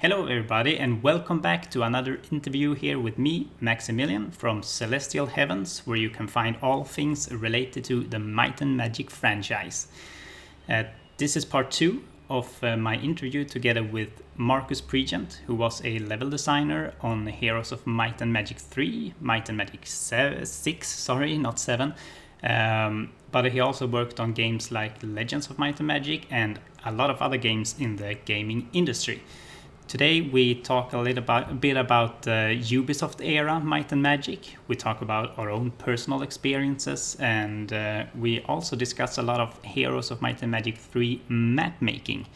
Hello, everybody, and welcome back to another interview here with me, Maximilian, from Celestial Heavens, where you can find all things related to the Might and Magic franchise. This is part 2 of my interview together with Marcus Pregent, who was a level designer on Heroes of Might and Magic 3, Might and Magic 6, sorry, not 7. But he also worked on games like Legends of Might and Magic and a lot of other games in the gaming industry. Today we talk a bit about Ubisoft era Might and Magic. We talk about our own personal experiences, and we also discuss a lot of Heroes of Might and Magic 3 map making.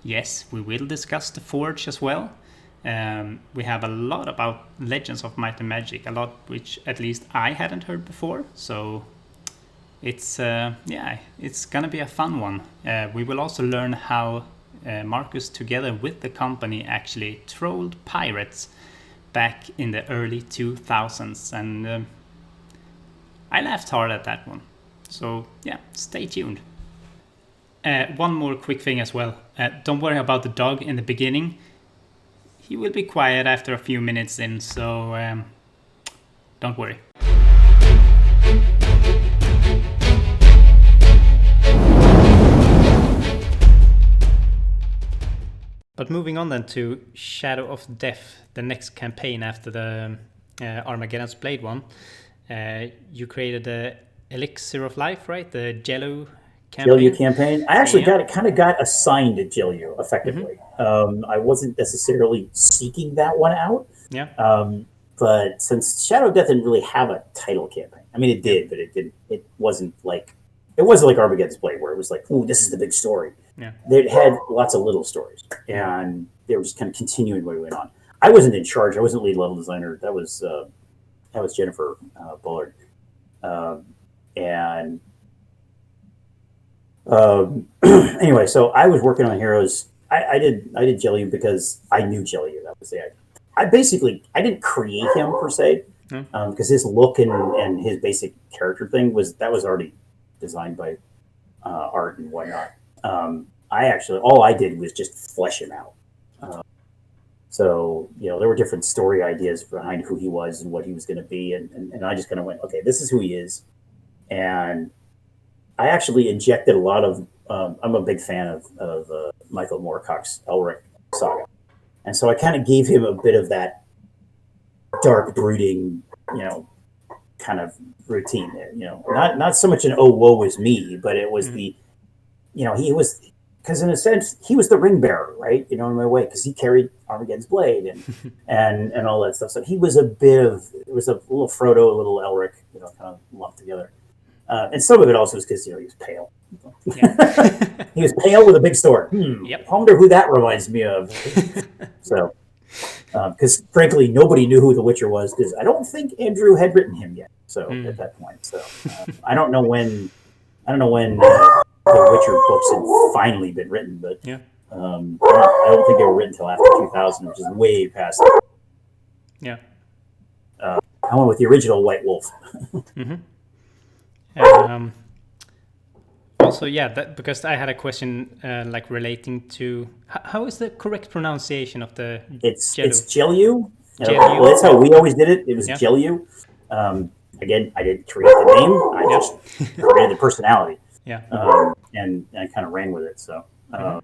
Yes, we will discuss the Forge as well. We have a lot about Legends of Might and Magic, a lot which at least I hadn't heard before. So it's gonna be a fun one. We will also learn how Marcus, together with the company, actually trolled pirates back in the early 2000s, and I laughed hard at that one. So yeah, stay tuned. One more quick thing as well. Don't worry about the dog in the beginning. He will be quiet after a few minutes in, so don't worry. But moving on then to Shadow of Death, the next campaign after the Armageddon's Blade one. You created the Elixir of Life, right? The Jello campaign. Jello campaign. I actually got assigned to Jello effectively. Mm-hmm. I wasn't necessarily seeking that one out. Yeah. But since Shadow of Death didn't really have a title campaign, I mean it did, but it didn't. It wasn't like Armageddon's Blade, where it was like, ooh, this is the big story. Yeah. They had lots of little stories, and they were just kind of continuing what went on. I wasn't in charge. I wasn't lead level designer. That was Jennifer Bullard, anyway, so I was working on Heroes. I did Jello because I knew Jello. That was the idea. I didn't create him per se, because his look and his basic character thing was already designed by Art and whatnot. All I did was just flesh him out. So there were different story ideas behind who he was and what he was going to be, and I just kind of went, okay, this is who he is. And I actually injected a lot of. I'm a big fan of Michael Moorcock's Elric saga, and so I kind of gave him a bit of that dark, brooding, kind of routine. Not so much an oh woe is me, but it was the. He was, because in a sense, he was the ring bearer, right? In a way, because he carried Armageddon's blade and all that stuff. So he was it was a little Frodo, a little Elric, kind of lumped together. And some of it also was because, he was pale. Yeah. He was pale with a big sword. Yep. I wonder who that reminds me of. So, because frankly, nobody knew who the Witcher was, because I don't think Andrew had written him yet. So at that point, so I don't know when the Witcher books had finally been written, but yeah. I don't think they were written until after 2000, which is way past. Yeah. I went with the original White Wolf. Mm-hmm. Also, because I had a question relating to how is the correct pronunciation of the It's Jello? Well, that's how we always did it. It was Jello. Again, I didn't create the name. I just created the personality. Yeah. And I kind of ran with it. So, I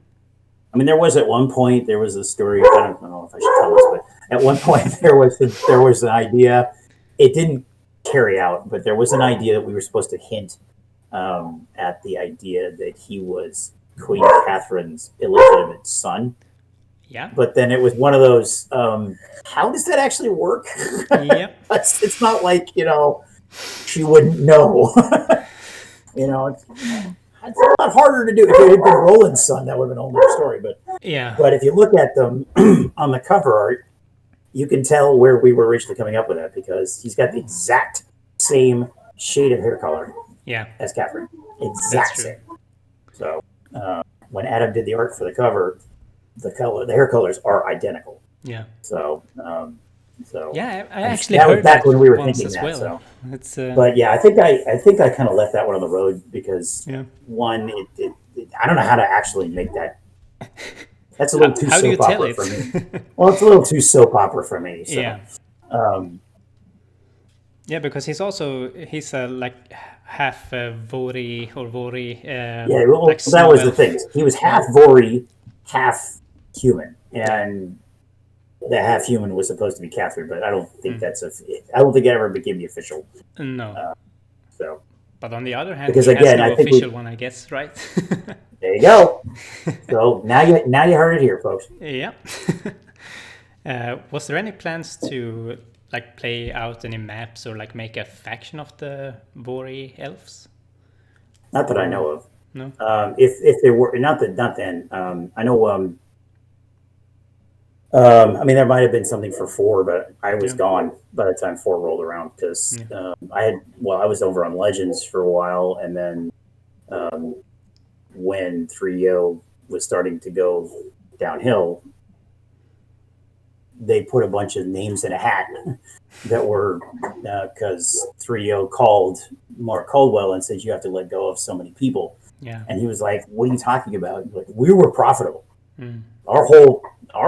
mean, there was a story. I don't know if I should tell this, but at one point there was an idea. It didn't carry out, but there was an idea that we were supposed to hint at the idea that he was Queen Catherine's illegitimate son. Yeah. But then it was one of those. How does that actually work? Yep. It's not like she wouldn't know. It's a lot harder to do. If it had been Roland's son, that would have been a whole other story. But if you look at them on the cover art, you can tell where we were originally coming up with that, because he's got the exact same shade of hair color as Catherine. Exact same. So when Adam did the art for the cover, the hair colors are identical. Yeah. So I actually that heard was back that when we were once thinking as that. well. So. It's, but I think I kind of left that one on the road because one, I don't know how to actually make that That's a little too How do you soap tell opera it? for me. Well, it's a little too soap opera for me. So. Yeah. Yeah, because he's a like half Vori or Vori. Yeah, well, like that was the elf. thing. He was half Vori, half human, and the half human was supposed to be Catherine, but I don't think I don't think it ever became the official. No. So, But on the other hand, because he again, has no I think official one, I guess, right? there you go. So now you heard it here, folks. Yeah. Was there any plans to like play out any maps or like make a faction of the Vori elves? Not that I know of. No. If there were not then. I know. I mean, there might have been something for 4, but I was gone by the time 4 rolled around because I was over on Legends for a while, and then when 3.0 was starting to go downhill, they put a bunch of names in a hat that were because 3.0 called Mark Caldwell and said you have to let go of so many people. Yeah. And he was like, "What are you talking about?" Like, we were profitable. Mm. Our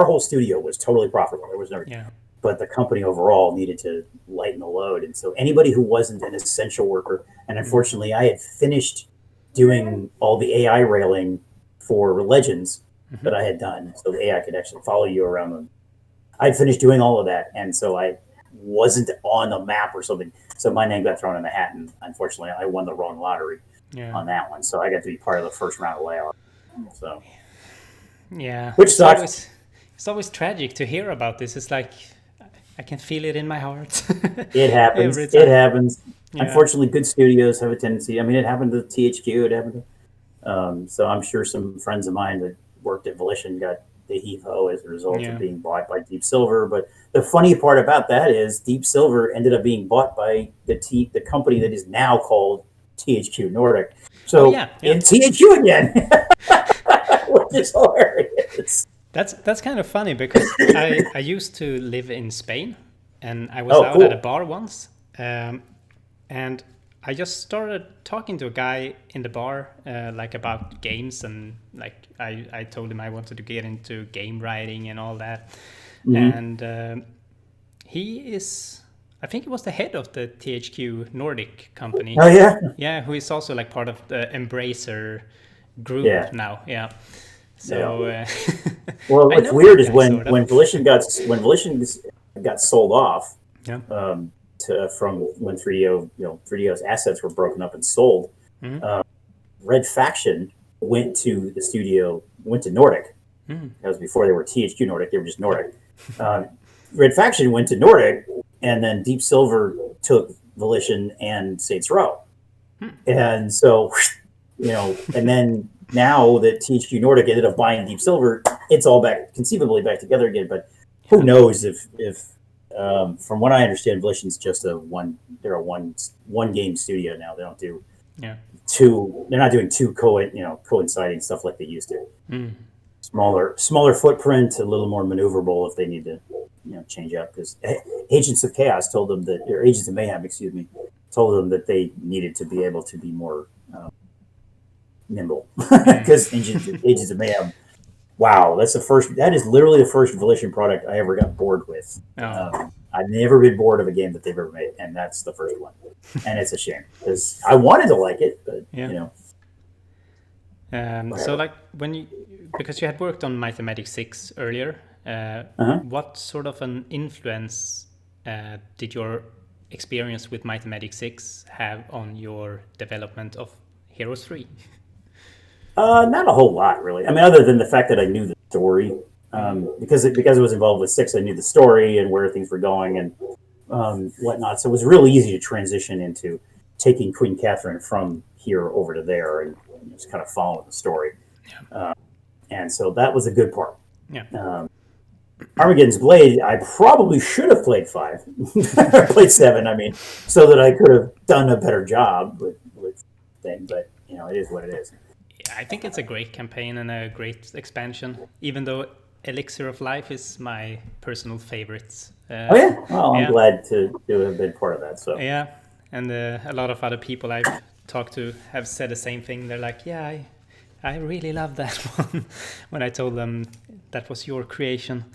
whole studio was totally profitable. There was no, but the company overall needed to lighten the load, and so anybody who wasn't an essential worker, and unfortunately, I had finished doing all the AI railing for Legends that I had done, so the AI could actually follow you around them. I'd finished doing all of that, and so I wasn't on the map or something. So my name got thrown in the hat, and unfortunately, I won the wrong lottery on that one. So I got to be part of the first round of layoff. So which sucks. It's always tragic to hear about this. It's like I can feel it in my heart. It happens. It happens. Yeah. Unfortunately, good studios have a tendency. I mean, it happened to THQ. It happened to. So I'm sure some friends of mine that worked at Volition got the heave-ho as a result of being bought by Deep Silver. But the funny part about that is Deep Silver ended up being bought by the company that is now called THQ Nordic. So it's THQ again, which is hilarious. That's kind of funny because I used to live in Spain, and I was out at a bar once, and I just started talking to a guy in the bar like about games, and like I told him I wanted to get into game writing and all that, and he is, I think he was the head of the THQ Nordic company. Oh yeah, yeah, who is also like part of the Embracer group now. Yeah. So well, what's weird is when Volition got sold off from when 3DO's assets were broken up and sold, Red Faction went to the studio, went to Nordic. That was before they were THQ Nordic; they were just Nordic. Red Faction went to Nordic, and then Deep Silver took Volition and Saints Row, and so and then. Now that THQ Nordic ended up buying Deep Silver, it's all conceivably back together again. But who knows if from what I understand, Volition's just they're a one game studio now. They don't do two. They're not doing two coinciding stuff like they used to. Smaller footprint, a little more maneuverable if they need to change up. Because Agents of Chaos told them that, or Agents of Mayhem, excuse me, told them that they needed to be able to be more. Nimble because Agents of Mayhem. Wow, that is literally the first Volition product I ever got bored with. I've never been bored of a game that they've ever made, and that's the first one. And it's a shame because I wanted to like it, but so like because you had worked on Might and Magic 6 earlier, what sort of an influence did your experience with Might and Magic 6 have on your development of Heroes 3? Not a whole lot, really. I mean, other than the fact that I knew the story, because it was involved with 6, I knew the story and where things were going and whatnot. So it was really easy to transition into taking Queen Catherine from here over to there and just kind of following the story. And so that was a good part. Armageddon's Blade, I probably should have played 5, played 7. I mean, so that I could have done a better job with things. But it is what it is. I think it's a great campaign and a great expansion, even though Elixir of Life is my personal favorite. Well, I'm glad to have been part of that. So and a lot of other people I've talked to have said the same thing. They're like, I really love that one when I told them that was your creation.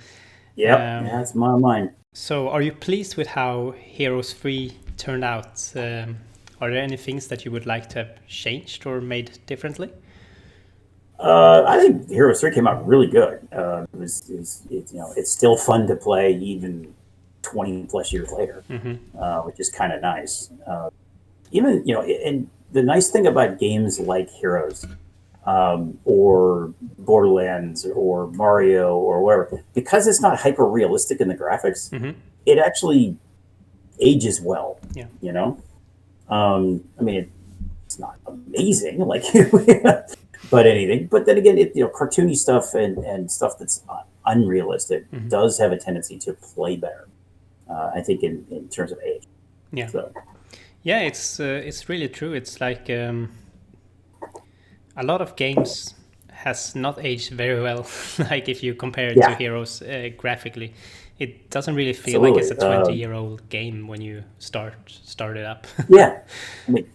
Yep, that's mine. So, are you pleased with how Heroes 3 turned out? Are there any things that you would like to have changed or made differently? I think Heroes 3 came out really good. It's still fun to play even 20 plus years later, which is kind of nice. And the nice thing about games like Heroes, or Borderlands or Mario or whatever, because it's not hyper realistic in the graphics, it actually ages well. Yeah. I mean, it's not amazing, like, but anything. But then again, cartoony stuff and stuff that's unrealistic does have a tendency to play better. I think in terms of age. Yeah. So. Yeah, it's really true. It's like a lot of games has not aged very well. Like if you compare it to Heroes graphically, it doesn't really feel like it's a 20-year-old game when you start it up. Yeah, I mean,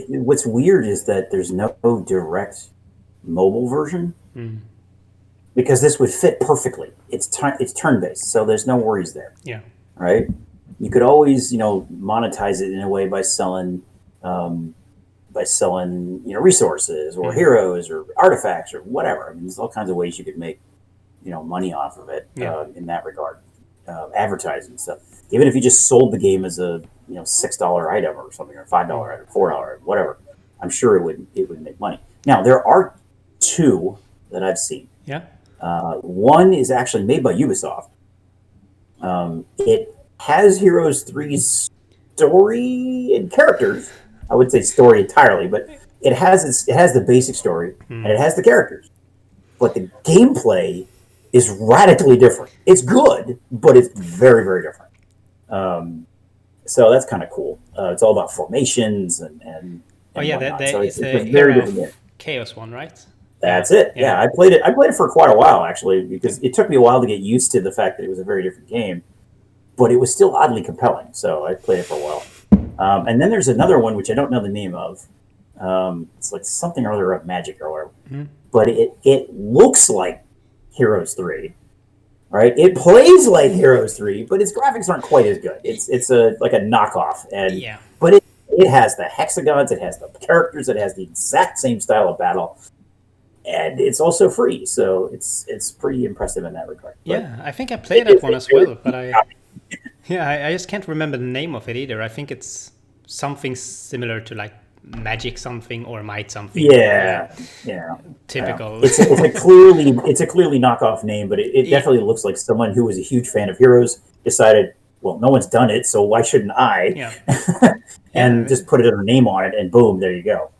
what's weird is that there's no direct mobile version because this would fit perfectly. It's turn-based, so there's no worries there. Yeah. Right. You could always monetize it in a way by selling resources or heroes or artifacts or whatever. I mean, there's all kinds of ways you could make money off of it in that regard. Advertising stuff. Even if you just sold the game as a $6 item or something, or $5 item, $4 whatever, I'm sure it would make money. Now there are two that I've seen. Yeah. One is actually made by Ubisoft. It has Heroes 3's story and characters. I would say story entirely, but it has the basic story and it has the characters. But the gameplay is radically different. It's good, but it's very, very different. So that's kind of cool. It's all about formations and so it's a very different game. Chaos one, right? That's it. Yeah, I played it for quite a while actually, because it took me a while to get used to the fact that it was a very different game, but it was still oddly compelling. So I played it for a while. And then there's another one which I don't know the name of. It's like something or other of Magic or whatever, but it looks like Heroes 3, right? It plays like Heroes 3, but its graphics aren't quite as good. It's like a knockoff, but it has the hexagons, it has the characters, it has the exact same style of battle, and it's also free, so it's pretty impressive in that regard. But I think I played that one as well, but I just can't remember the name of it either. I think it's something similar to like Magic something or Might something. Yeah. Typical. It's a clearly knockoff name, but it definitely looks like someone who was a huge fan of Heroes decided, well, no one's done it, so why shouldn't I? Yeah. And just put a name on it, and boom, there you go.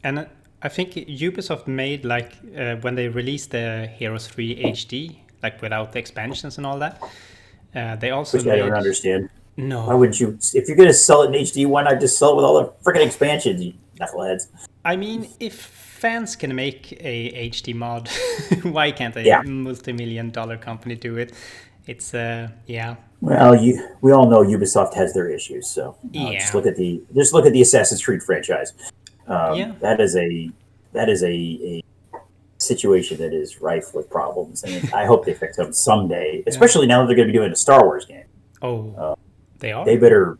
And I think Ubisoft made like when they released the Heroes 3 HD, like without the expansions and all that. They also Which I don't understand. No. Why would you? If you're going to sell it in HD, why not just sell it with all the freaking expansions, you knuckleheads? I mean, if fans can make a HD mod, why can't a multi-million-dollar company do it? It's Well, we all know Ubisoft has their issues, so just look at the Assassin's Creed franchise. That is a situation that is rife with problems, and I hope they fix them someday. Especially now that they're going to be doing a Star Wars game. They are? They better,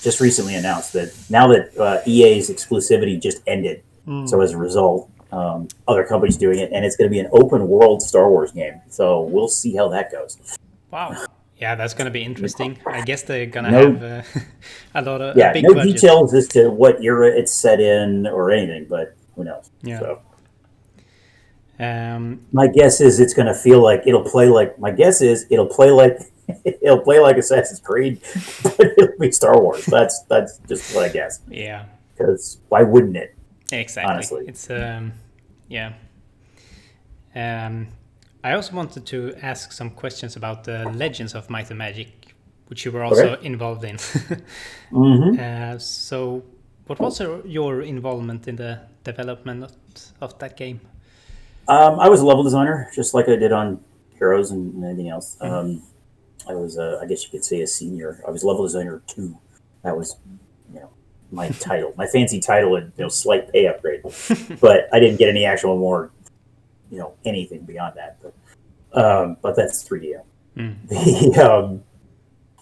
just recently announced that now that EA's exclusivity just ended. So as a result, other companies doing it, and it's going to be an open world Star Wars game. So we'll see how that goes. Wow. Yeah, that's going to be interesting. I guess they're going to have a lot of big no budget. details as to what era it's set in or anything, but who knows? Yeah. So. My guess is it's going to feel like it'll play like Assassin's Creed, but it'll be Star Wars. That's just what I guess. Yeah. Because why wouldn't it? Exactly. Honestly. It's I also wanted to ask some questions about the Legends of Might and Magic, which you were also involved in. So what was your involvement in the development of that game? I was a level designer, just like I did on Heroes and anything else. I was, I guess you could say, a senior. I was level designer 2. That was, my title, my fancy title, and slight pay upgrade. But I didn't get any actual more, anything beyond that. But that's 3DO.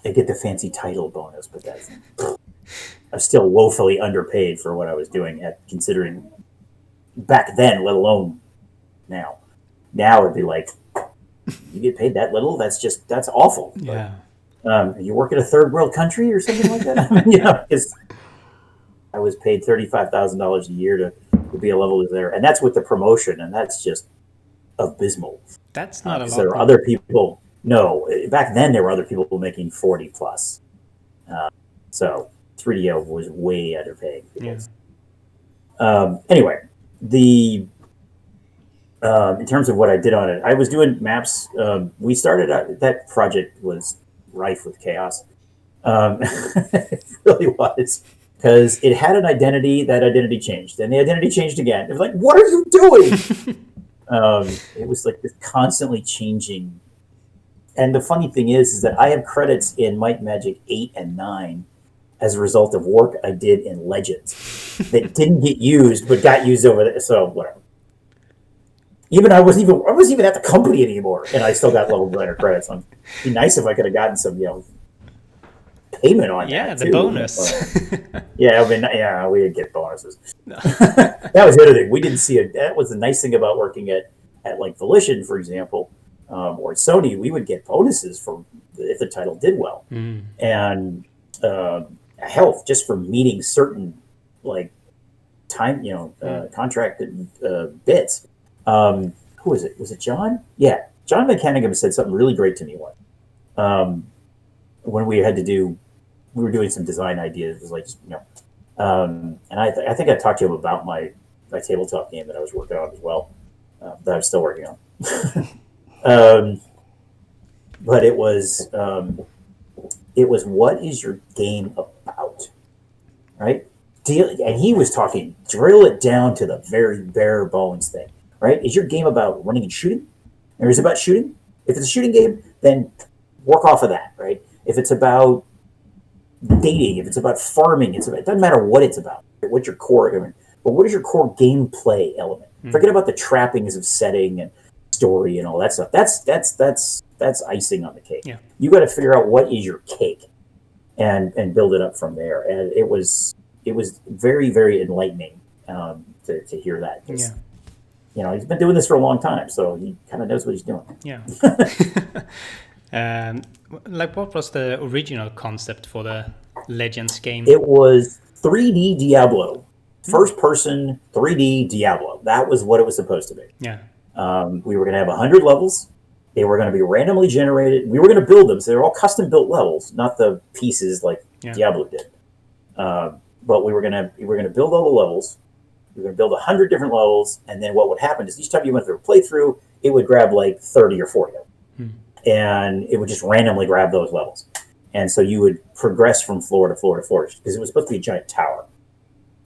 I get the fancy title bonus, but I'm still woefully underpaid for what I was doing considering back then, let alone now. Now it'd be like, you get paid that little? That's awful. Yeah. You work in a third world country or something like that? Because I was paid $35,000 a year to be a level there. And that's with the promotion. And that's just abysmal. That's not a lot. There are other people. No, back then there were other people making 40 plus. So 3DO was way underpaid. Anyway, in terms of what I did on it, I was doing maps. We started out, that project was rife with chaos. It really was, because it had an identity. That identity changed, and the identity changed again. It was like, what are you doing? It was like this constantly changing. And the funny thing is that I have credits in Might and Magic 8 and 9 as a result of work I did in Legends that didn't get used, but got used over there. So whatever. I wasn't even at the company anymore, and I still got level designer credits. It'd be nice if I could have gotten some, payment on that. Yeah, the too. bonus. We didn't get bonuses. No. That was the other thing. We didn't see it. That was the nice thing about working at like Volition, for example, or at Sony. We would get bonuses if the title did well, and health just for meeting certain time, contracted bits. Who was it? Was it John? Yeah. John McCannigan said something really great to me once. When we were doing some design ideas. It was like, and I think I talked to him about my tabletop game that I was working on as well, that I'm still working on. But it was what is your game about? Right? And he was talking, drill it down to the very bare bones thing. Right? Is your game about running and shooting? Or is it about shooting? If it's a shooting game, then work off of that, right? If it's about dating, if it's about farming, it doesn't matter what it's about. What's your core element? But what is your core gameplay element? Forget about the trappings of setting and story and all that stuff. That's icing on the cake. Yeah. You got to figure out what is your cake and build it up from there. And it was very, very enlightening to hear that. He's been doing this for a long time, so he kind of knows what he's doing. Yeah. What was the original concept for the Legends game? It was 3D Diablo. First person 3D Diablo. That was what it was supposed to be. Yeah. We were going to have 100 levels. They were going to be randomly generated. We were going to build them. So they were all custom built levels, not the pieces like Diablo did. But we were going to build all the levels. We were going to build 100 different levels. And then what would happen is each time you went through a playthrough, it would grab like 30 or 40 of them. And it would just randomly grab those levels. And so you would progress from floor to floor to floor because it was supposed to be a giant tower.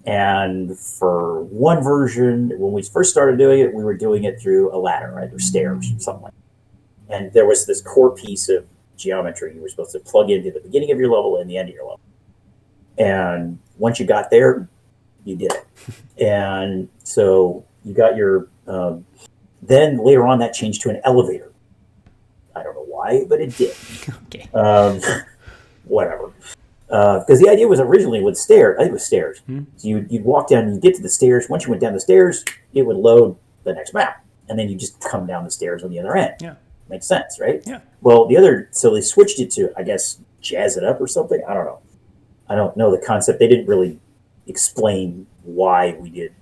And for one version, when we first started doing it, we were doing it through a ladder, right? Or stairs, something like that. And there was this core piece of geometry you were supposed to plug into the beginning of your level and the end of your level. And once you got there, you did it. And so you got your... then later on, that changed to an elevator. I don't know why, but it did. Okay. Whatever. Because the idea was originally with stairs. I think it was stairs. So you'd walk down and you get to the stairs. Once you went down the stairs, it would load the next map. And then you just come down the stairs on the other end. Yeah. Makes sense, right? Yeah. Well, so they switched it to, I guess, jazz it up or something. I don't know. I don't know the concept. They didn't really explain why we did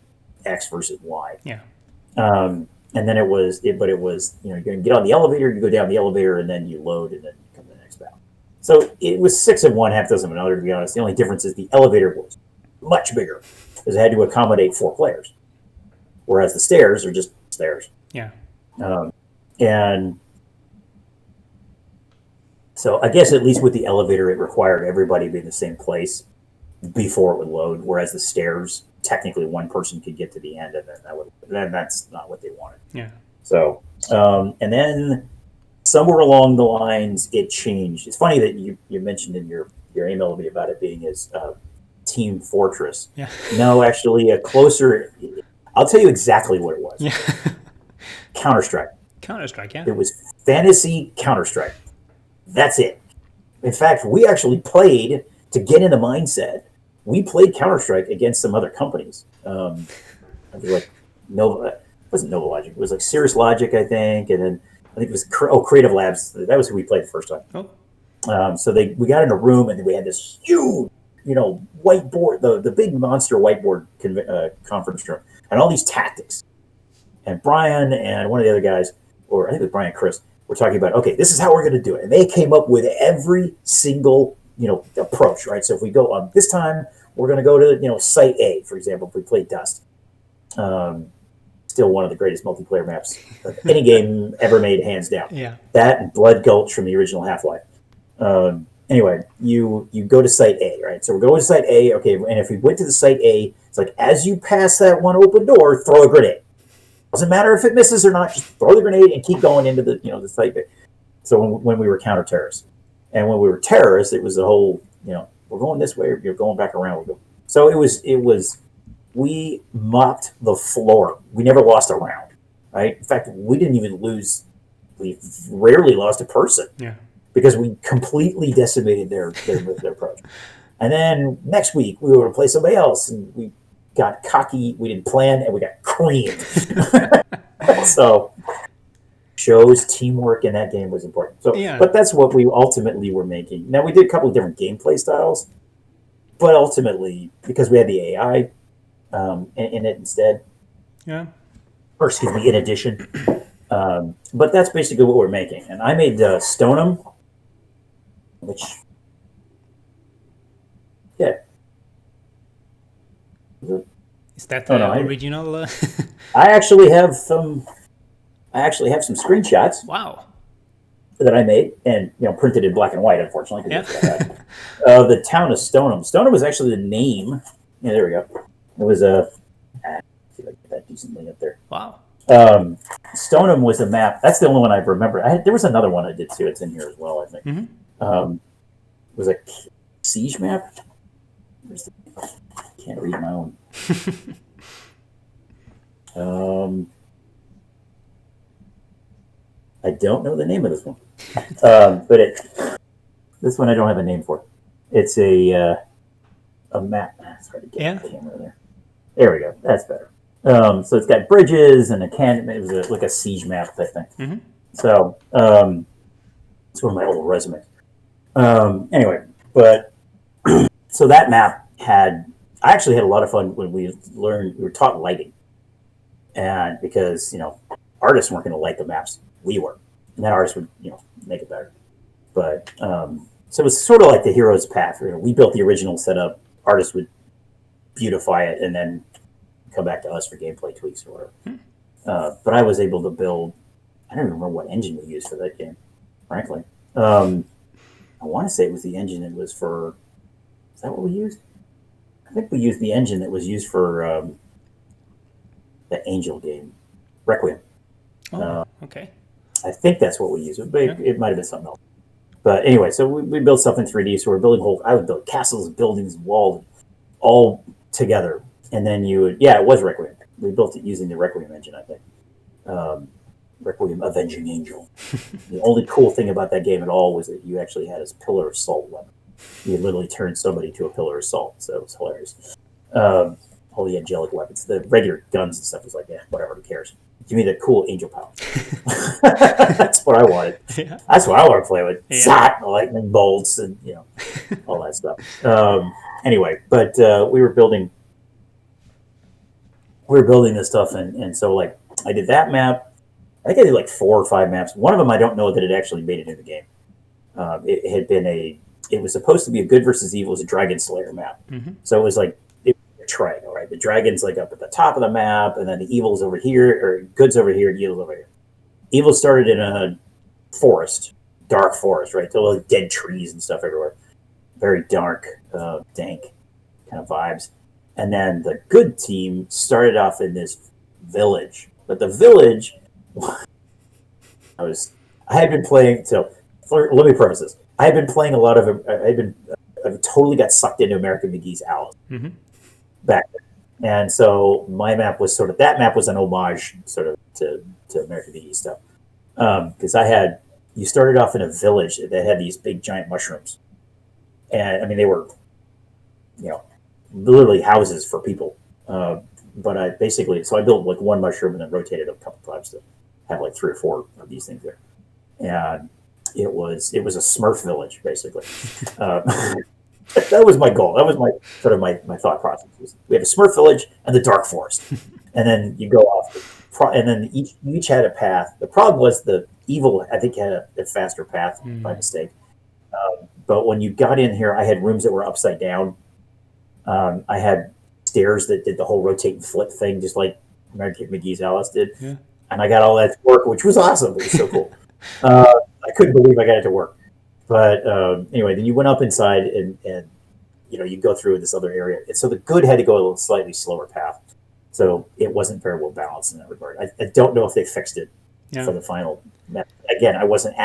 X versus Y. Yeah. And then it was, you're going to get on the elevator, you go down the elevator, and then you load, and then you come to the next battle. So it was 6 of one, half dozen of another, to be honest. The only difference is the elevator was much bigger because it had to accommodate 4 players, whereas the stairs are just stairs. Yeah. And so I guess at least with the elevator, it required everybody to be in the same place before it would load, whereas the stairs, technically one person could get to the end, and then that's not what they wanted. Yeah. So, and then somewhere along the lines, it changed. It's funny that you mentioned in your email to me about it being as Team Fortress. Yeah. No, actually, a closer. I'll tell you exactly what it was. Yeah. Counter-Strike. Counter-Strike, yeah. It was fantasy Counter-Strike. That's it. In fact, we actually played to get in the mindset. We played Counter-Strike against some other companies. I was like Nova. It wasn't Nova Logic. It was like Cirrus Logic, I think, and then I think it was Creative Labs. That was who we played the first time. Oh. So we got in a room and we had this huge, whiteboard, the big monster whiteboard conference room, and all these tactics. And Brian and one of the other guys, or I think it was Brian and Chris, were talking about, okay, this is how we're going to do it. And they came up with every single, approach, right? So if we go on this time, we're going to go to, Site A, for example, if we play Dust. Still one of the greatest multiplayer maps of any game ever made, hands down. Yeah. That and Blood Gulch from the original Half-Life. Anyway, you go to Site A, right? So we're going to Site A, okay, and if we went to the Site A, it's like, as you pass that one open door, throw a grenade. Doesn't matter if it misses or not, just throw the grenade and keep going into the, the Site A. So when we were counter-terrorists. And when we were terrorists, it was the whole, we're going this way, or you're going back around. So it was, we mopped the floor. We never lost a round, right? In fact, we didn't even lose. We rarely lost a person. Yeah. Because we completely decimated their approach. And then next week, we were to play somebody else, and we got cocky. We didn't plan, and we got creamed. So shows teamwork in that game was important. So, yeah. But that's what we ultimately were making. Now, we did a couple of different gameplay styles, but ultimately, because we had the AI in it instead. Yeah. Or excuse me, in addition. But that's basically what we're making. And I made Stoneham, which, yeah. Is that the original? I actually have some screenshots. Wow. That I made and printed in black and white, unfortunately. Yeah. The town of Stoneham. Stoneham was actually the name. Yeah, there we go. It was see if I can get that decently up there. Wow. Stoneham was a map. That's the only one I remember. There was another one I did too. It's in here as well, I think. Mm-hmm. It was a siege map. I can't read my own. I don't know the name of this one, but this one I don't have a name for. It's a map. It's hard to get the camera there. There we go. That's better. So it's got bridges and a cannon. It was like a siege map type thing. Mm-hmm. So it's one of my old resumes. Anyway, but so that map I actually had a lot of fun when we were taught lighting. And because, artists weren't going to light the maps, we were. And that artist would, make it better. But so it was sort of like the hero's path. We built the original setup, artists would beautify it, and then come back to us for gameplay tweaks or whatever. But I was able to build, I don't even remember what engine we used for that game, frankly. I want to say it was the engine that was for, is that what we used? I think we used the engine that was used for the Angel game, Requiem. Okay. I think that's what we used, but it might have been something else. But anyway, so we built stuff in 3D. So we're building I would build castles, buildings, walls, all together. And then it was Requiem. We built it using the Requiem engine, I think. Requiem Avenging Angel. The only cool thing about that game at all was that you actually had this pillar of salt weapon. You literally turned somebody to a pillar of salt, so it was hilarious. All the angelic weapons, the regular guns and stuff was like, whatever, who cares? Give me the cool angel power. That's what I wanted. Yeah. That's what I want to play with. Yeah. Lightning bolts and all that stuff. Anyway, but we were building this stuff, and so I did that map. I think I did 4 or 5 maps. One of them I don't know that it actually made it in the game. It was supposed to be a good versus evil. It was a Dragon Slayer map. Mm-hmm. So it was a triangle, right? The dragon's up at the top of the map, and then the evil's over here, or good's over here, and evil's over here. Evil started in a forest, dark forest, right? So dead trees and stuff everywhere. Very dark, dank kind of vibes. And then the good team started off in this village. But the village, I had been playing, so let me preface this. I had been playing a lot of, I've been I totally got sucked into American McGee's Alice back then. And so my map was that map was an homage sort of to American McGee stuff. Because you started off in a village that had these big giant mushrooms. And I mean, they were, literally houses for people. But I built like one mushroom and then rotated a couple times to have like 3 or 4 of these things there. And it was a Smurf village, basically. That was my goal. That was my thought process. We have a Smurf village and the Dark Forest. And then you go off, and then each had a path. The problem was the evil, I think, had a faster path by mistake. But when you got in here, I had rooms that were upside down. I had stairs that did the whole rotate and flip thing, just like American McGee's Alice did. Yeah. And I got all that to work, which was awesome. It was so cool. I couldn't believe I got it to work. But anyway, then you went up inside and you go through this other area. And so the good had to go a little slightly slower path. So it wasn't very well balanced in that regard. I don't know if they fixed it for the final. Again, I wasn't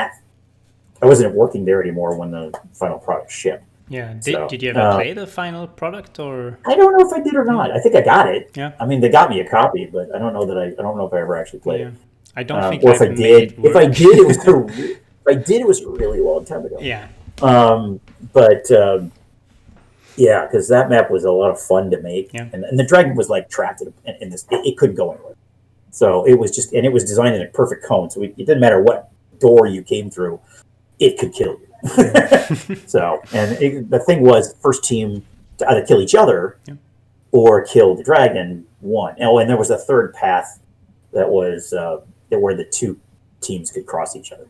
working there anymore when the final product shipped. Yeah. Did you ever play the final product, or? I don't know if I did or not. I think I got it. Yeah. I mean, they got me a copy, but I don't know if I ever actually played it. I don't think. Or if I did, it was a really long time ago. Yeah. Yeah, because that map was a lot of fun to make, and the dragon was like trapped in this. It couldn't go anywhere, so it was it was designed in a perfect cone. So it didn't matter what door you came through, it could kill you. So, and the thing was, the first team to either kill each other or kill the dragon won. Oh, and there was a third path that was where the 2 teams could cross each other.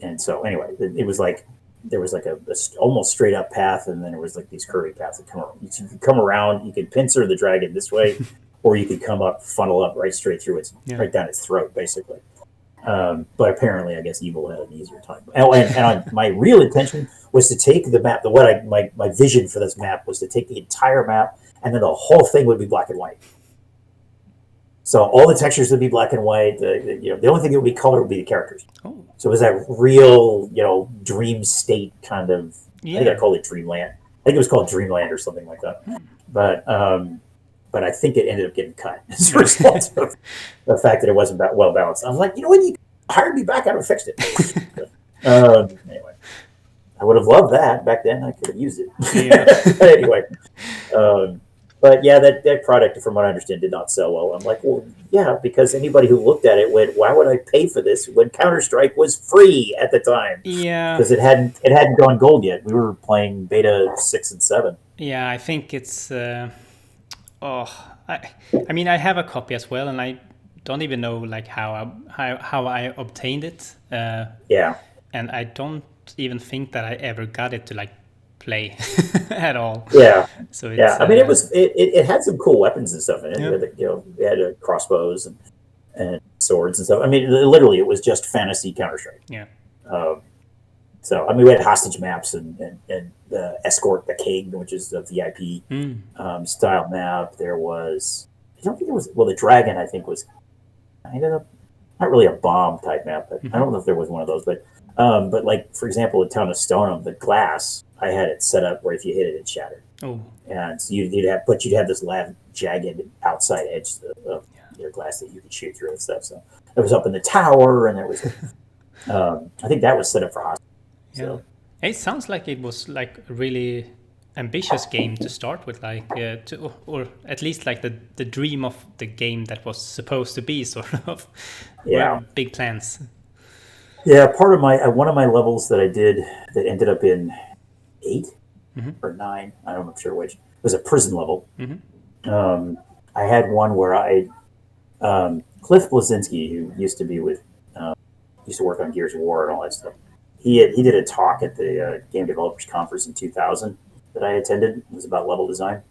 And so, anyway, it was like there was like a almost straight up path, and then there was like these curvy paths that come around. You could come around, you could pincer the dragon this way, or you could come up, funnel up right straight through right down its throat, basically. But apparently, I guess evil had an easier time. And my real intention was to take the map. My vision for this map was to take the entire map, and then the whole thing would be black and white. So all the textures would be black and white. The only thing that would be color would be the characters. Oh. So it was that real, dream state kind of. I think I called it Dreamland. I think it was called Dreamland or something like that. But I think it ended up getting cut as a result of the fact that it wasn't that well balanced. I was like, you know what? You hired me back. I would have fixed it. Anyway, I would have loved that back then. I could have used it. Yeah. Anyway. But yeah, that product, from what I understand, did not sell well. I'm like, well, yeah, because anybody who looked at it went, why would I pay for this when Counter-Strike was free at the time? Yeah, because it hadn't gone gold yet. We were playing beta 6 and 7. Yeah, I think it's. I mean, I have a copy as well, and I don't even know like how I obtained it. And I don't even think that I ever got it to like play at all. Yeah. So it's, I mean, it had some cool weapons and stuff in it. It had crossbows and swords and stuff. I mean, literally, it was just fantasy Counter-Strike. Yeah. So I mean, we had hostage maps and escort the king, which is the VIP style map. There was, I don't think it was. Well, the dragon I think was kind of not really a bomb type map, but I don't know if there was one of those. But like for example, the town of Stoneham, the glass, I had it set up where if you hit it, it shattered. Oh. And so you'd have this jagged outside edge of your glass that you could shoot through and stuff. So it was up in the tower, and there was. I think that was set up for hostage. Yeah. So. It sounds like it was like a really ambitious game to start with, like or at least like the dream of the game that was supposed to be, sort of. Yeah. Big plans. Yeah, part of one of my levels that I did that ended up in 8 or 9, I don't know, I'm sure which, was a prison level. I had one where Cliff Blazinski, who used to work on Gears of War and all that stuff. He did a talk at the Game Developers Conference in 2000 that I attended. It was about level design,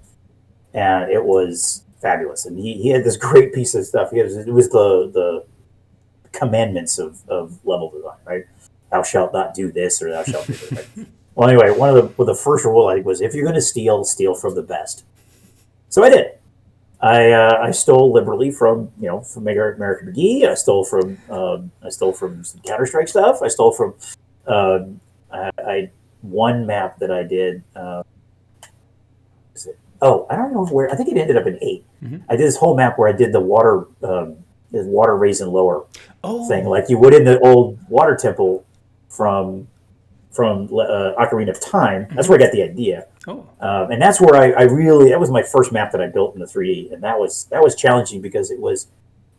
and it was fabulous. And he had this great piece of stuff. It was the commandments of level design, right? Thou shalt not do this, or thou shalt do this. Right? Well, anyway, the first rule I think was, if you're going to steal from the best. So I did. I stole liberally from American McGee. I stole from some Counter-Strike stuff. I stole from I one map that I did. I don't know where. I think it ended up in 8. I did this whole map where I did the water raise and lower thing, like you would in the old water temple from Ocarina of Time. That's where I got the idea. And that's where I really, that was my first map that I built in the 3D, and that was challenging because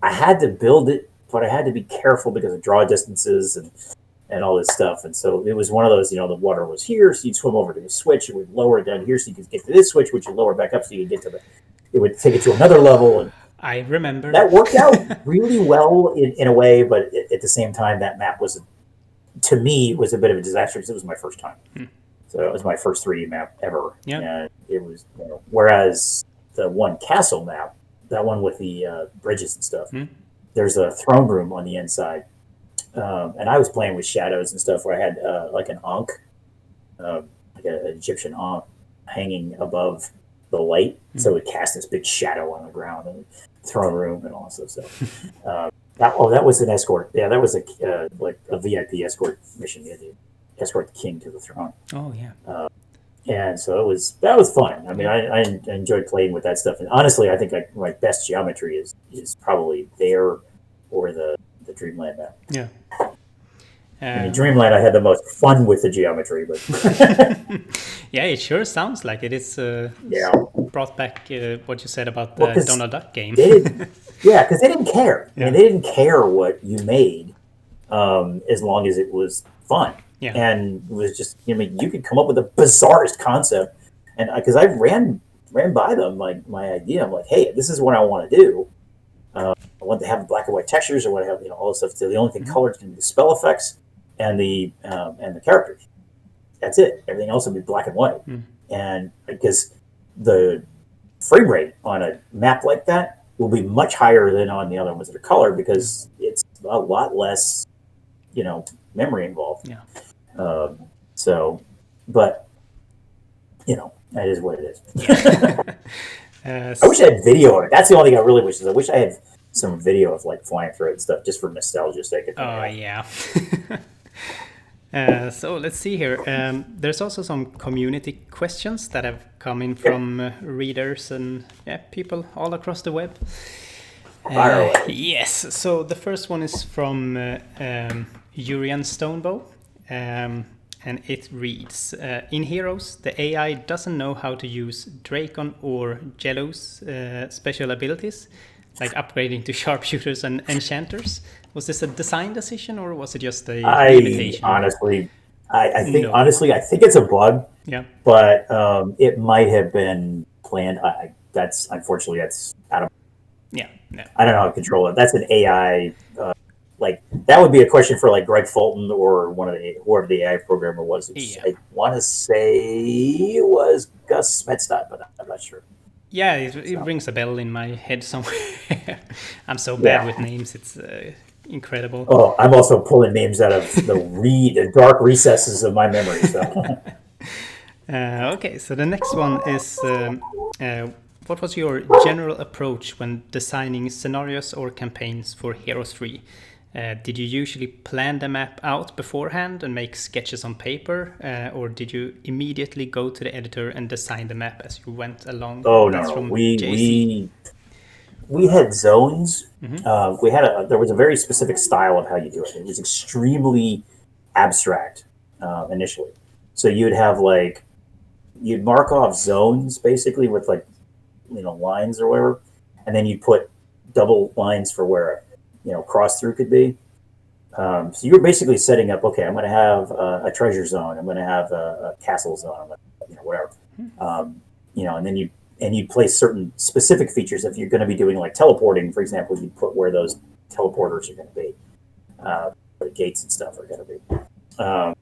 I had to build it, but I had to be careful because of draw distances and all this stuff. And so it was one of those, the water was here, so you'd swim over to the switch, it would lower it down here so you could get to this switch, which would lower back up so you could get to it would take it to another level. And I remember. That worked out really well in a way, but at the same time, that map to me, was a bit of a disaster because it was my first time. So it was my first 3D map ever. Yeah. And it was, whereas the one castle map, that one with the bridges and stuff, there's a throne room on the inside. And I was playing with shadows and stuff where I had like an ankh, like an Egyptian ankh hanging above the light. So it would cast this big shadow on the ground and throne room and all this stuff. That was an escort. Yeah, that was like a VIP escort mission. You had to escort the king to the throne. Oh, yeah. And so that was fun. I mean, I enjoyed playing with that stuff. And honestly, I think my best geometry is probably there or the Dreamland map. Yeah. In Dreamland, I had the most fun with the geometry, but yeah, it sure sounds like it. It's brought back what you said about the Donald Duck game. Because they didn't care. I mean, they didn't care what you made, as long as it was fun. Yeah. And it was just, you could come up with the bizarrest concept, and because I ran by them my idea. I'm like, hey, this is what I want to do. I want to have black and white textures. I want to have all this stuff. So the only thing colored can be the spell effects and the characters. That's it. Everything else will be black and white. And because the frame rate on a map like that will be much higher than on the other ones that are colored because it's a lot less, memory involved. Yeah. But that is what it is. I wish I had video of it. That's the only thing I really wish is I wish I had some video of like flying through it and stuff just for nostalgia's sake. Oh, yeah. So let's see here. There's also some community questions that have come in from readers and people all across the web. Yes. So the first one is from Urian Stonebow. And it reads, in Heroes, the AI doesn't know how to use Dracon or Jello's special abilities, like upgrading to sharpshooters and enchanters. Was this a design decision or was it just a limitation? I think it's a bug. Yeah. But it might have been planned. Unfortunately that's out of. Yeah. No. I don't know how to control it. That's an AI. That would be a question for like Greg Fulton or whoever the AI programmer was. I want to say it was Gus Smedstad, but I'm not sure. Yeah, it rings a bell in my head somewhere. I'm so bad with names; it's incredible. Oh, I'm also pulling names out of the dark recesses of my memory. So. Okay, so the next one is. What was your general approach when designing scenarios or campaigns for Heroes 3? Did you usually plan the map out beforehand and make sketches on paper, or did you immediately go to the editor and design the map as you went along? Oh no, we had zones. There was a very specific style of how you do it. It was extremely abstract initially. So you'd have you'd mark off zones basically with lines or whatever, and then you'd put double lines for where cross through could be. So you were basically setting up, okay, I'm going to have a treasure zone, I'm going to have a castle zone, whatever. And then you'd place certain specific features. If you're going to be doing teleporting, for example, you'd put where those teleporters are going to be, where the gates and stuff are going to be.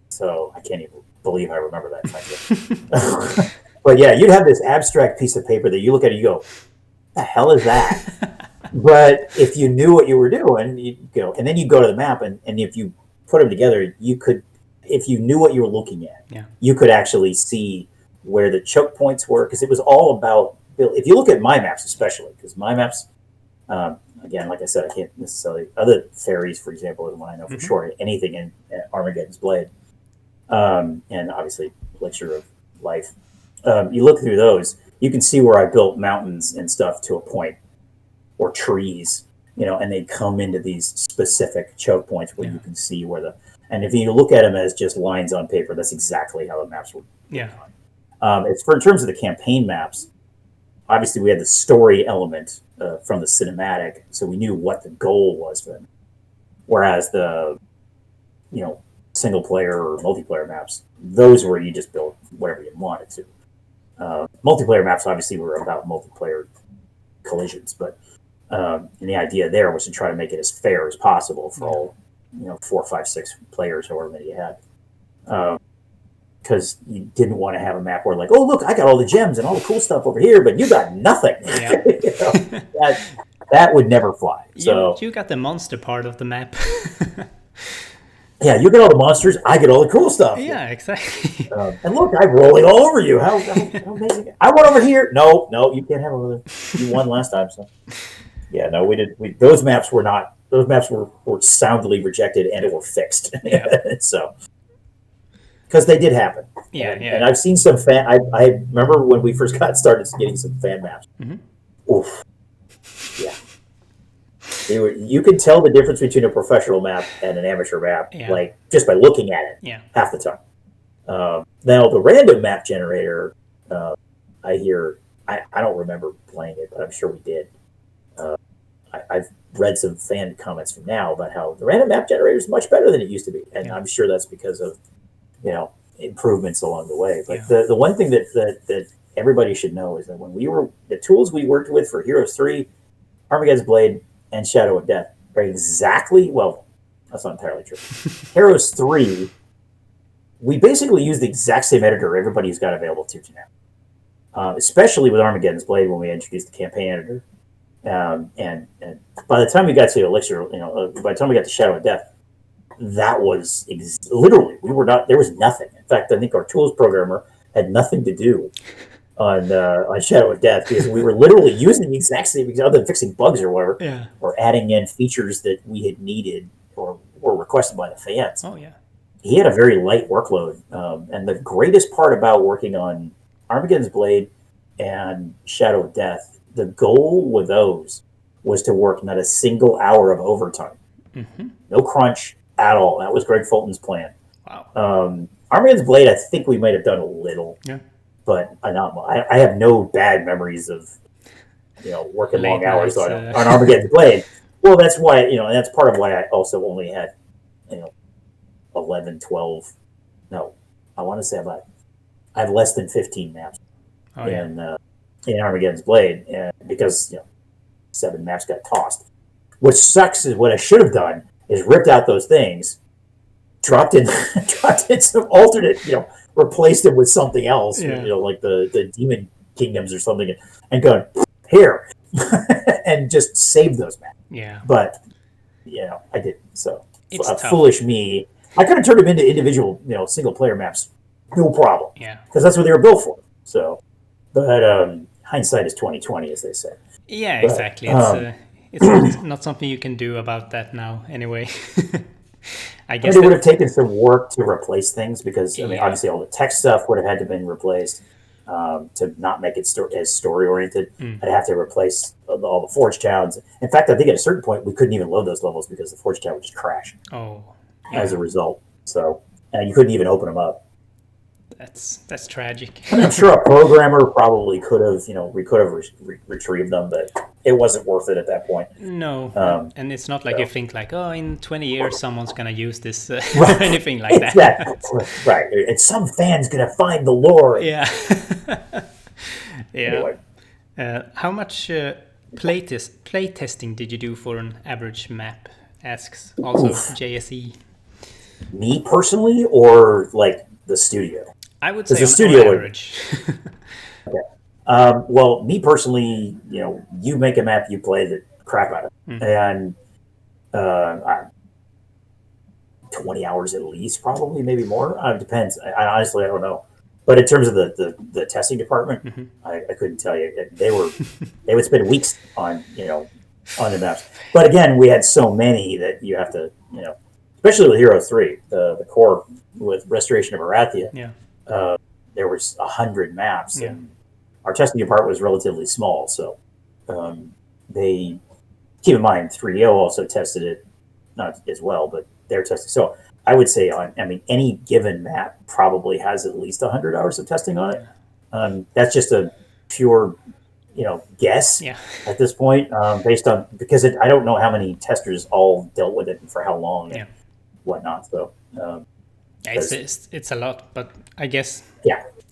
So I can't even believe I remember that. But yeah, you'd have this abstract piece of paper that you look at and you go, the hell is that? But if you knew what you were doing, you'd go, and then you go to the map, and if you put them together, if you knew what you were looking at, you could actually see where the choke points were, because it was all about, if you look at my maps especially, because my maps, again, like I said, I can't necessarily, other fairies, for example, is the one I know for sure, anything in Armageddon's Blade. and obviously Elixir of Life. You look through those, you can see where I built mountains and stuff to a point, or trees, and they come into these specific choke points where you can see and if you look at them as just lines on paper, that's exactly how the maps were. Yeah. In terms of the campaign maps, obviously we had the story element from the cinematic, so we knew what the goal was for them. Whereas the, single player or multiplayer maps, those were you just build whatever you wanted to. Multiplayer maps obviously were about multiplayer collisions, but and the idea there was to try to make it as fair as possible for all, 4, 5, 6 players, however many you had. Because you didn't want to have a map where like, oh look, I got all the gems and all the cool stuff over here, but you got nothing. Yeah. That would never fly. So you got the monster part of the map. Yeah, you get all the monsters, I get all the cool stuff. Yeah, exactly. And look, I'm rolling all over you. How amazing! I went over here. No, you can't have over there. You won last time, so yeah, no, we did. Those maps were not. Those maps were soundly rejected and were fixed. Yeah. So because they did happen. Yeah, and I've seen some fan. I remember when we first got started getting some fan maps. Mm-hmm. Oof. Yeah. You can tell the difference between a professional map and an amateur map, like just by looking at it. Half the time. Now the random map generator, I don't remember playing it, but I'm sure we did. I've read some fan comments from now about how the random map generator is much better than it used to be, and I'm sure that's because of improvements along the way. But the one thing that everybody should know is that when the tools we worked with for Heroes 3, Armageddon's Blade, and Shadow of Death are exactly, well, that's not entirely true. Heroes 3, we basically use the exact same editor everybody's got available to now. Especially with Armageddon's Blade when we introduced the campaign editor. And by the time we got to Elixir, by the time we got to Shadow of Death, that was literally, there was nothing. In fact, I think our tools programmer had nothing to do on Shadow of Death, because we were literally using the exact same, other than fixing bugs or whatever, or adding in features that we had needed or were requested by the fans. Oh yeah, he had a very light workload, and the greatest part about working on Armageddon's Blade and Shadow of Death, the goal with those was to work not a single hour of overtime, no crunch at all. That was Greg Fulton's plan. Wow. Armageddon's Blade, I think we might have done a little. Yeah. But I have no bad memories of, working long hours on Armageddon's Blade. Well, that's why, that's part of why I also only had, 11, 12. No, I want to say I have less than 15 maps in Armageddon's Blade, because 7 maps got tossed. What sucks is what I should have done is ripped out those things, dropped in some alternate, replaced them with something else, like the Demon Kingdoms or something, and gone here and just save those maps. Yeah. But I didn't. So foolish me. I could have turned them into individual, single player maps, no problem. Yeah. Because that's what they were built for. So, but hindsight is 20/20, as they say. Yeah, but, exactly. It's not something you can do about that now, anyway. I guess it would have taken some work to replace things, because obviously all the text stuff would have had to have been replaced to not make it as story oriented. I'd have to replace all the Forge Towns. In fact, I think at a certain point we couldn't even load those levels because the Forge Town would just crash. Oh, as a result. So you couldn't even open them up. That's tragic. I'm sure a programmer probably could have, we could have retrieved them, but it wasn't worth it at that point. No, and it's not like you think like, oh, in 20 years someone's gonna use this or anything like that. Exactly. Right, and some fan's gonna find the lore. Yeah. Yeah. Anyway. How much play testing did you do for an average map? Asks also JSE. Me personally, or like the studio? I would say the studio on average. Okay. Well, me personally, you make a map, you play the crap out of it, and 20 hours at least, probably, maybe more. It depends. I honestly, I don't know. But in terms of the testing department, I couldn't tell you. They would spend weeks on the maps. But again, we had so many that you have to especially with Hero 3, the core with Restoration of Arathia. Yeah. There was 100 maps, Yeah. and our testing department was relatively small, so they keep in mind 3DO also tested it, not as well, but they're testing. So I would say any given map probably has at least 100 hours of testing on it. That's just a pure guess at this point, based on because I don't know how many testers all dealt with it and for how long and whatnot. So it's a lot, but I guess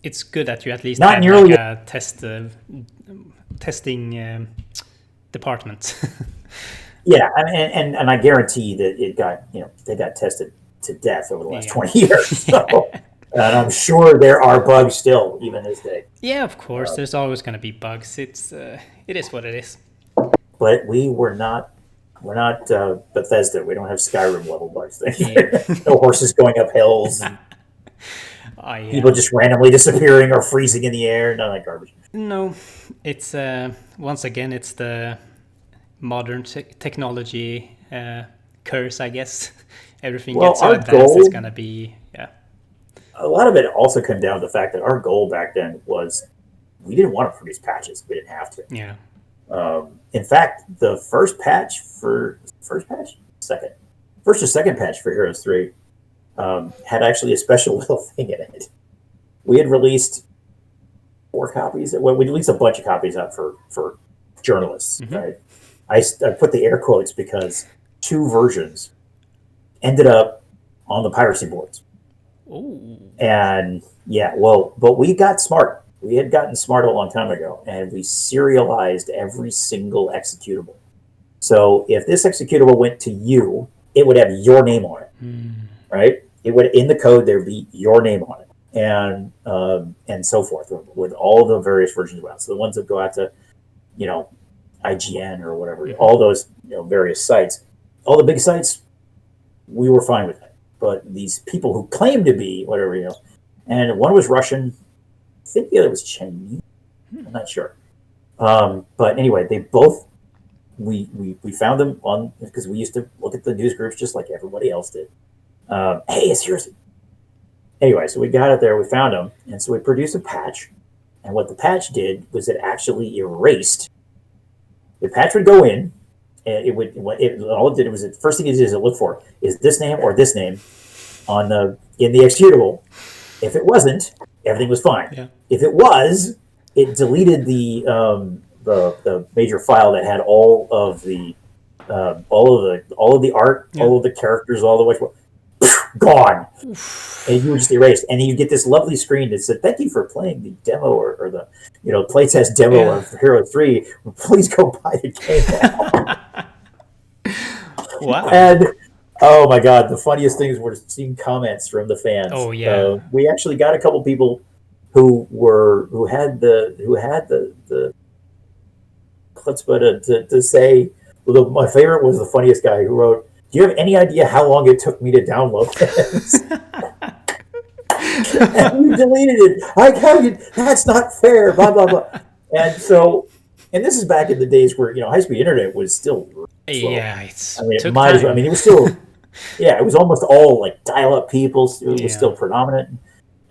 it's good that you at least not have nearly like a testing department. Yeah, and I guarantee that they got tested to death over the last 20 years. So, and I'm sure there are bugs still, even this day. Yeah, of course, there's always going to be bugs. It is what it is. But we're not Bethesda. We don't have Skyrim level bugs. No horses going up hills. People just randomly disappearing or freezing in the air. None of that garbage. No, it's once again it's the modern technology curse, I guess. Everything gets so advanced, it's gonna be a lot of it also came down to the fact that our goal back then was we didn't want to produce patches. We didn't have to. In fact, the first or second patch for Heroes 3 had actually a special little thing in it. We had released 4 copies. Well, we released a bunch of copies out for journalists, right? I put the air quotes because 2 versions ended up on the piracy boards. Ooh. And but we got smart. We had gotten smart a long time ago, and we serialized every single executable. So if this executable went to you, it would have your name on it, right? It would, in the code, there'd be your name on it, and so forth with all the various versions of it. So the ones that go out to, IGN or whatever, all those various sites, all the big sites, we were fine with it. But these people who claim to be whatever, and one was Russian, I think the other was Chinese. I'm not sure. But anyway, they both we found them on because we used to look at the news groups just like everybody else did. Hey, it's yours. Anyway, so we got it there, we found them, and so we produced a patch. And what the patch did was it actually erased. The patch would go in, and all it did was the first thing it did is it looked for is this name or this name in the executable. If it wasn't, everything was fine. Yeah. If it was, it deleted the major file that had all of the art, all of the characters, all the way gone. And you were just erased. And then you get this lovely screen that said, "Thank you for playing the demo or the playtest demo of Hero 3. Please go buy the game now." Wow. And oh my God, the funniest things were seeing comments from the fans. Oh yeah. We actually got a couple people who had the chutzpah to say. Well, my favorite was the funniest guy who wrote, "Do you have any idea how long it took me to download this?" And you deleted it. That's not fair. Blah blah blah. And so, this is back in the days where high-speed internet was still slow. Yeah, it might as well. It was still. Yeah, it was almost all like dial-up people. It was still predominant.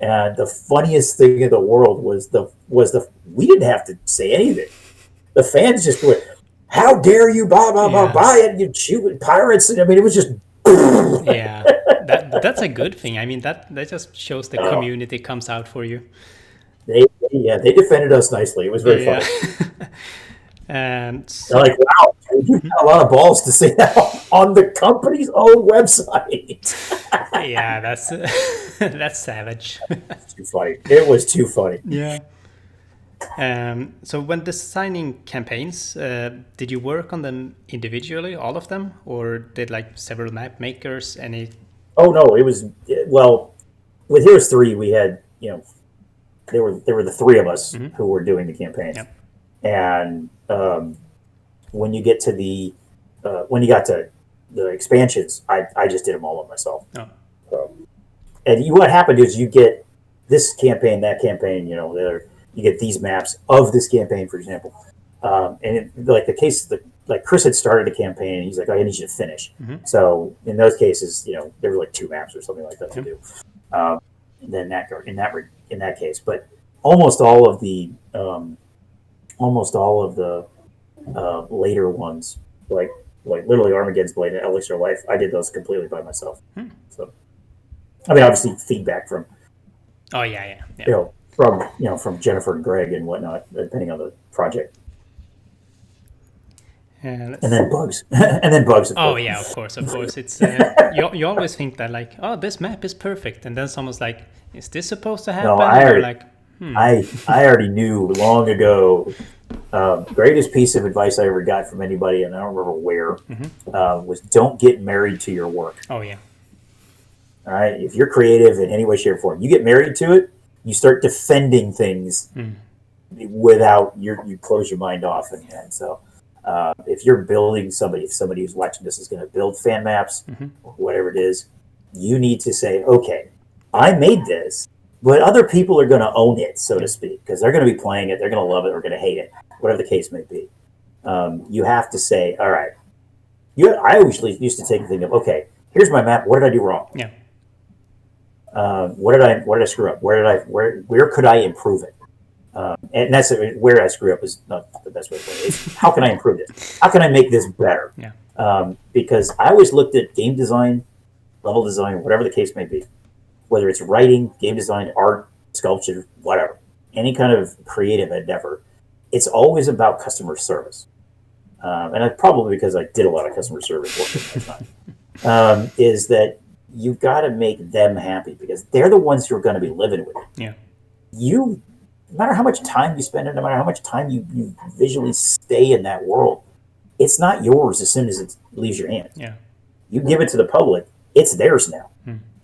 And the funniest thing in the world was we didn't have to say anything. The fans just went, "How dare you buy it? You shoot pirates!" And it was just. Yeah, that's a good thing. That just shows the community comes out for you. They defended us nicely. It was very funny. And they're like, "Wow, you got a lot of balls to say that on the company's own website." Yeah, that's savage. It's too funny. It was too funny. Yeah. So when designing campaigns, did you work on them individually, all of them, or did several map makers? Any? Oh no, it was with Heroes 3, we had there were the 3 of us who were doing the campaigns, and when you get to when you got to the expansions, I just did them all on myself. Oh. What happened is you get this campaign, that campaign, you get these maps of this campaign, for example. And the like Chris had started a campaign, and he's like, "Oh, I need you to finish." Mm-hmm. So in those cases, there were like 2 maps or something like that to do. Then in that case, but almost all of the later ones, like literally Armageddon's Blade and Elixir Life, I did those completely by myself. So, I mean, obviously feedback from from Jennifer and Greg and whatnot, depending on the project. And then bugs, Oh yeah, of course. It's you always think that like, oh, this map is perfect, and then someone's like, is this supposed to happen? No, I already knew long ago. Greatest piece of advice I ever got from anybody, and I don't remember where, was don't get married to your work. Oh yeah. All right, if you're creative in any way, shape, or form, you get married to it, you start defending things without you close your mind off, and so. If you're building if somebody who's watching this is going to build fan maps, or whatever it is, you need to say, okay, I made this, but other people are going to own it, so to speak, because they're going to be playing it, they're going to love it, or going to hate it, whatever the case may be. You have to say, all right, I usually used to take the thing of, okay, here's my map, what did I do wrong? Yeah. What did I screw up? Where could I improve it? And that's where I screw up is not the best way to put it. Is how can I improve this? How can I make this better? Yeah. Because I always looked at game design, level design, whatever the case may be, whether it's writing, game design, art, sculpture, whatever, any kind of creative endeavor, it's always about customer service. And that's probably because I did a lot of customer service work at that time, is that you've got to make them happy because they're the ones who are going to be living with it. Yeah. No matter how much time you spend, no matter how much time you visually stay in that world, it's not yours as soon as it leaves your hand. Yeah. You give it to the public, it's theirs now.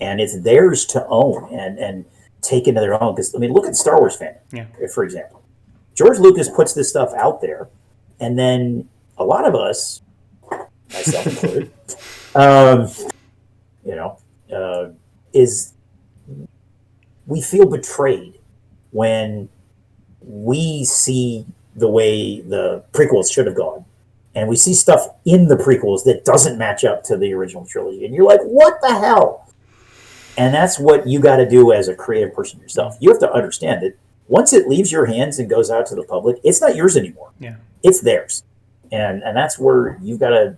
And it's theirs to own and take into their own. Because, I mean, look at Star Wars fandom, for example. George Lucas puts this stuff out there, and then a lot of us, myself included, we feel betrayed when we see the way the prequels should have gone, and we see stuff in the prequels that doesn't match up to the original trilogy, and you're like, what the hell? And that's what you got to do as a creative person yourself. You have to understand that once it leaves your hands and goes out to the public, it's not yours anymore. Yeah. It's theirs. And that's where you've got to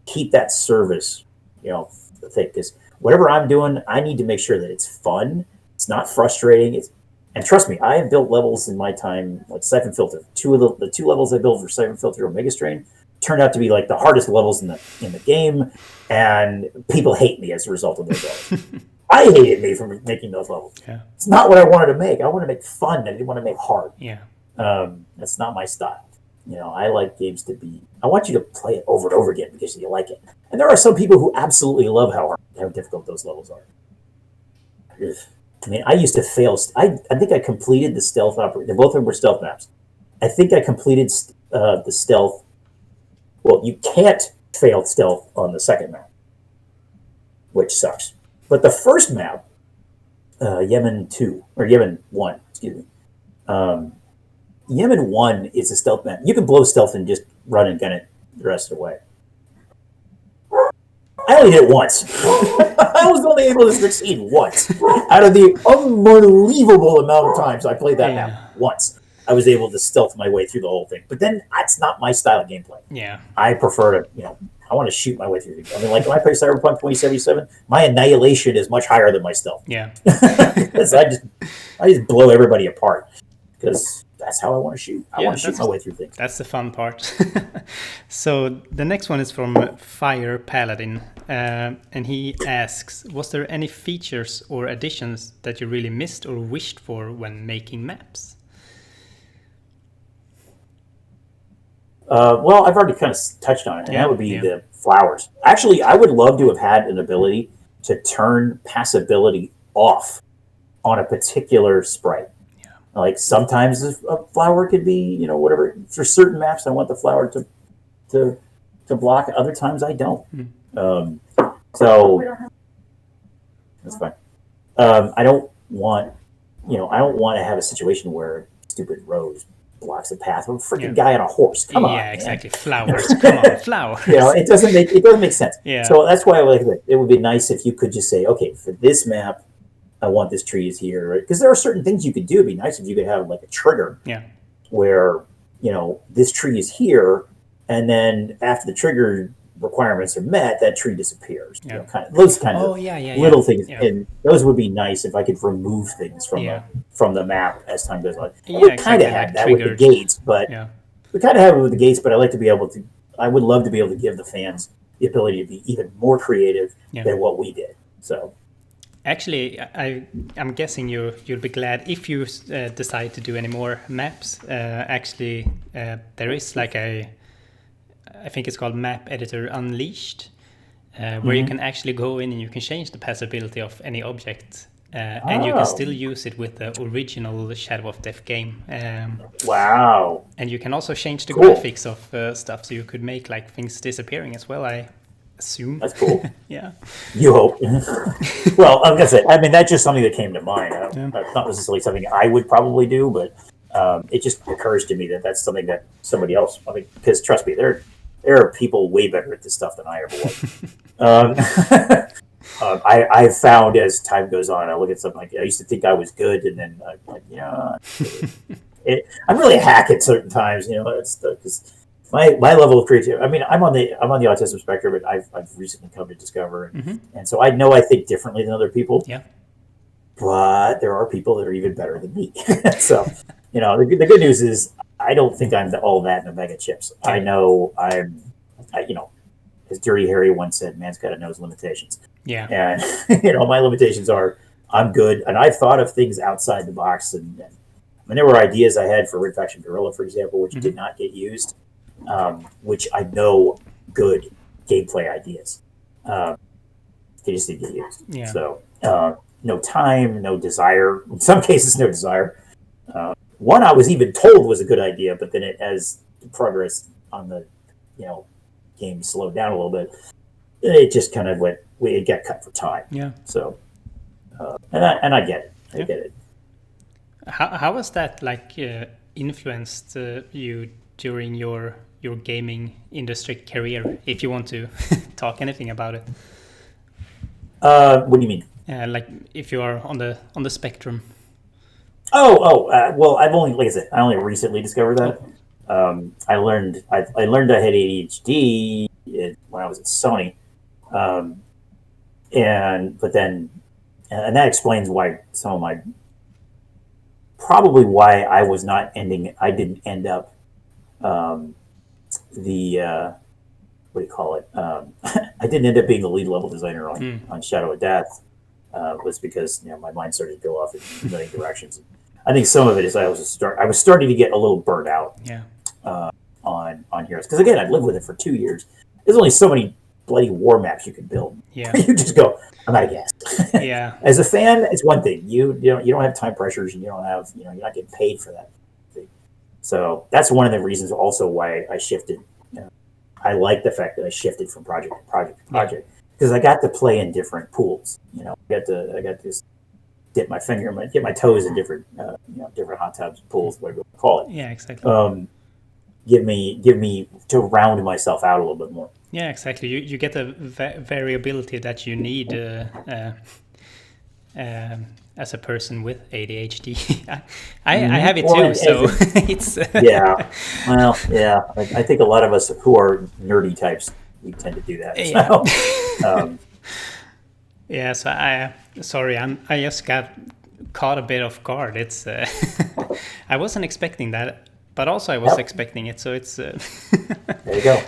keep that service, thing. Because whatever I'm doing, I need to make sure that it's fun. It's not frustrating. And trust me, I have built levels in my time, like Siphon Filter. The 2 levels I built for Siphon Filter Omega Strain turned out to be like the hardest levels in the game, and people hate me as a result of those levels. I hated me for making those levels. Yeah. It's not what I wanted to make. I want to make fun. I didn't want to make hard. Yeah. That's not my style. I like games to be. I want you to play it over and over again because you like it. And there are some people who absolutely love how difficult those levels are. I mean, I used to fail. I think I completed the stealth operation. Both of them were stealth maps. I think I completed the stealth. Well, you can't fail stealth on the second map, which sucks. But the first map, Yemen 2, or Yemen 1, excuse me. Yemen 1 is a stealth map. You can blow stealth and just run and gun it the rest of the way. I only did it once. I was only able to succeed once. Out of the unbelievable amount of times I played that map, once I was able to stealth my way through the whole thing. But then that's not my style of gameplay. Yeah. I prefer to, I want to shoot my way through things. I mean, like when I play Cyberpunk 2077, my annihilation is much higher than my stealth. Yeah. Because I just blow everybody apart. Because that's how I want to shoot. I want to shoot my way through things. That's the fun part. So the next one is from Fire Paladin. And he asks, was there any features or additions that you really missed or wished for when making maps? Well, I've already kind of touched on it, and that would be the flowers. Actually, I would love to have had an ability to turn passability off on a particular sprite. Yeah. Like sometimes a flower could be, whatever. For certain maps, I want the flower to block. Other times, I don't. So that's fine. I don't want to have a situation where stupid rose blocks the path. I'm a freaking guy on a horse. Come on, yeah, exactly. Flowers. Come on, flowers. It doesn't make sense. Yeah. So that's why it would be nice if you could just say, okay, for this map, I want this tree is here, because there are certain things you could do. It'd be nice if you could have like a trigger, where this tree is here, and then after the trigger requirements are met, that tree disappears. Those kind of little things, and those would be nice if I could remove things from the map as time goes on. We kind of have that with the gates, but we kind of have it with the gates. But I would love to be able to give the fans the ability to be even more creative than what we did. So. Actually, I'm guessing you'll be glad if you decide to do any more maps. There is like I think it's called Map Editor Unleashed, where you can actually go in and you can change the passability of any object, and you can still use it with the original Shadow of Death game. Wow! And you can also change the graphics of stuff, so you could make like things disappearing as well. I assume. That's cool. Yeah. You hope. Well, I'm gonna say. I mean, that's just something that came to mind. That's not necessarily something I would probably do, but it just occurs to me that that's something that somebody else. I mean, because trust me, there are people way better at this stuff than I ever was. I've found as time goes on, I look at something like I used to think I was good, and then I'm like, I'm really a hack at certain times. It's because. My level of creativity. I mean, I'm on the autism spectrum, but I've recently come to discover, and so I know I think differently than other people. Yeah. But there are people that are even better than me. So, the good news is I don't think I'm all that in a bag of chips. Okay. I know as Dirty Harry once said, man's got to know his limitations. Yeah. And my limitations are I'm good, and I've thought of things outside the box, and there were ideas I had for Red Faction Guerrilla, for example, which did not get used. Which I know good gameplay ideas. They just didn't get used. Yeah. So no time, no desire. In some cases, no desire. One I was even told was a good idea, but then as the progress on the game slowed down a little bit, it just kind of it got cut for time. Yeah. So and I get it. I get it. How was that influenced you during your gaming industry career, if you want to talk anything about it? What do you mean? Like if you are on the spectrum. Well, I've only, like I said, I only recently discovered that. I learned I had ADHD when I was at Sony, and that explains why why I didn't end up. What do you call it? I didn't end up being the lead level designer on Shadow of Death. Was because my mind started to go off in many directions. I think some of it is I was starting to get a little burnt out. Yeah. On Heroes, because again, I'd lived with it for 2 years. There's only so many bloody war maps you can build. Yeah. You just go, I'm out of gas. Yeah. As a fan, it's one thing. You don't have time pressures, and you don't have you're not getting paid for that. So that's one of the reasons also why I shifted. I like the fact that I shifted from project to project because I got to play in different pools. I got to just dip my finger, get my toes in different different hot tubs, pools, whatever you call it. Yeah, exactly. Give me to round myself out a little bit more. Yeah, exactly. You get the variability that you need as a person with ADHD. I have it too, so it's yeah. Well, yeah. I think a lot of us who are nerdy types, we tend to do that. Yeah. Yeah. So I just got caught a bit off guard. It's I wasn't expecting that. But also I was expecting it, so it's... There you go.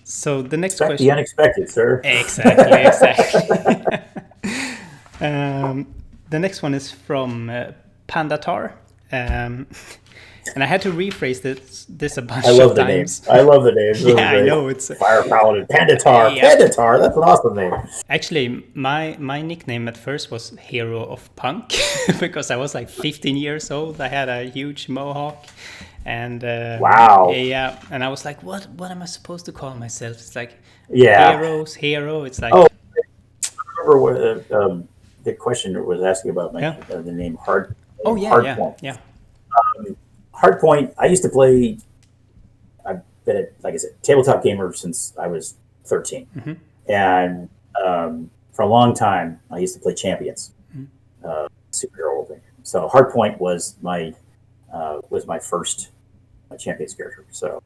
So the next Expect question... the unexpected, sir. Exactly. The next one is from Pandatar. And I had to rephrase this a bunch of times. I love the names. Yeah, I know. It's Fire Paladin, Pandatar. Yeah. Pandatar, that's an awesome name. Actually, my nickname at first was Hero of Punk because I was like 15 years old. I had a huge mohawk. And wow. Yeah, and I was like, what am I supposed to call myself? It's like hero. It's like... Oh, I remember what the question was asking about the name Hard. Oh, yeah. Hardpoint. I used to play. I've been like I said, tabletop gamer since I was 13, and for a long time I used to play Champions, superhero thing. So Hardpoint was my first Champions character. So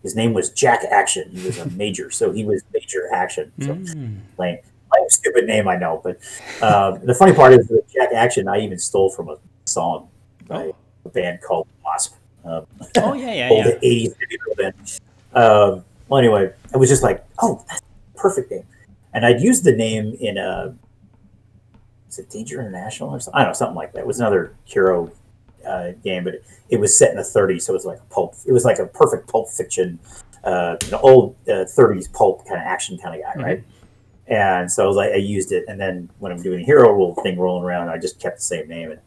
his name was Jack Action. He was a major, so he was Major Action. So lame stupid name, I know, but the funny part is that Jack Action I even stole from a song by a band called Wasp. Old 80s video band. Well, anyway, it was just like, oh, that's a perfect name. And I'd used the name in is it Danger International or something? I don't know, something like that. It was another hero game, but it was set in the 30s, so it was like it was like a perfect Pulp Fiction, old 30s pulp kind of action kind of guy, right? And so I used it, and then when I'm doing a hero rule thing rolling around, I just kept the same name. And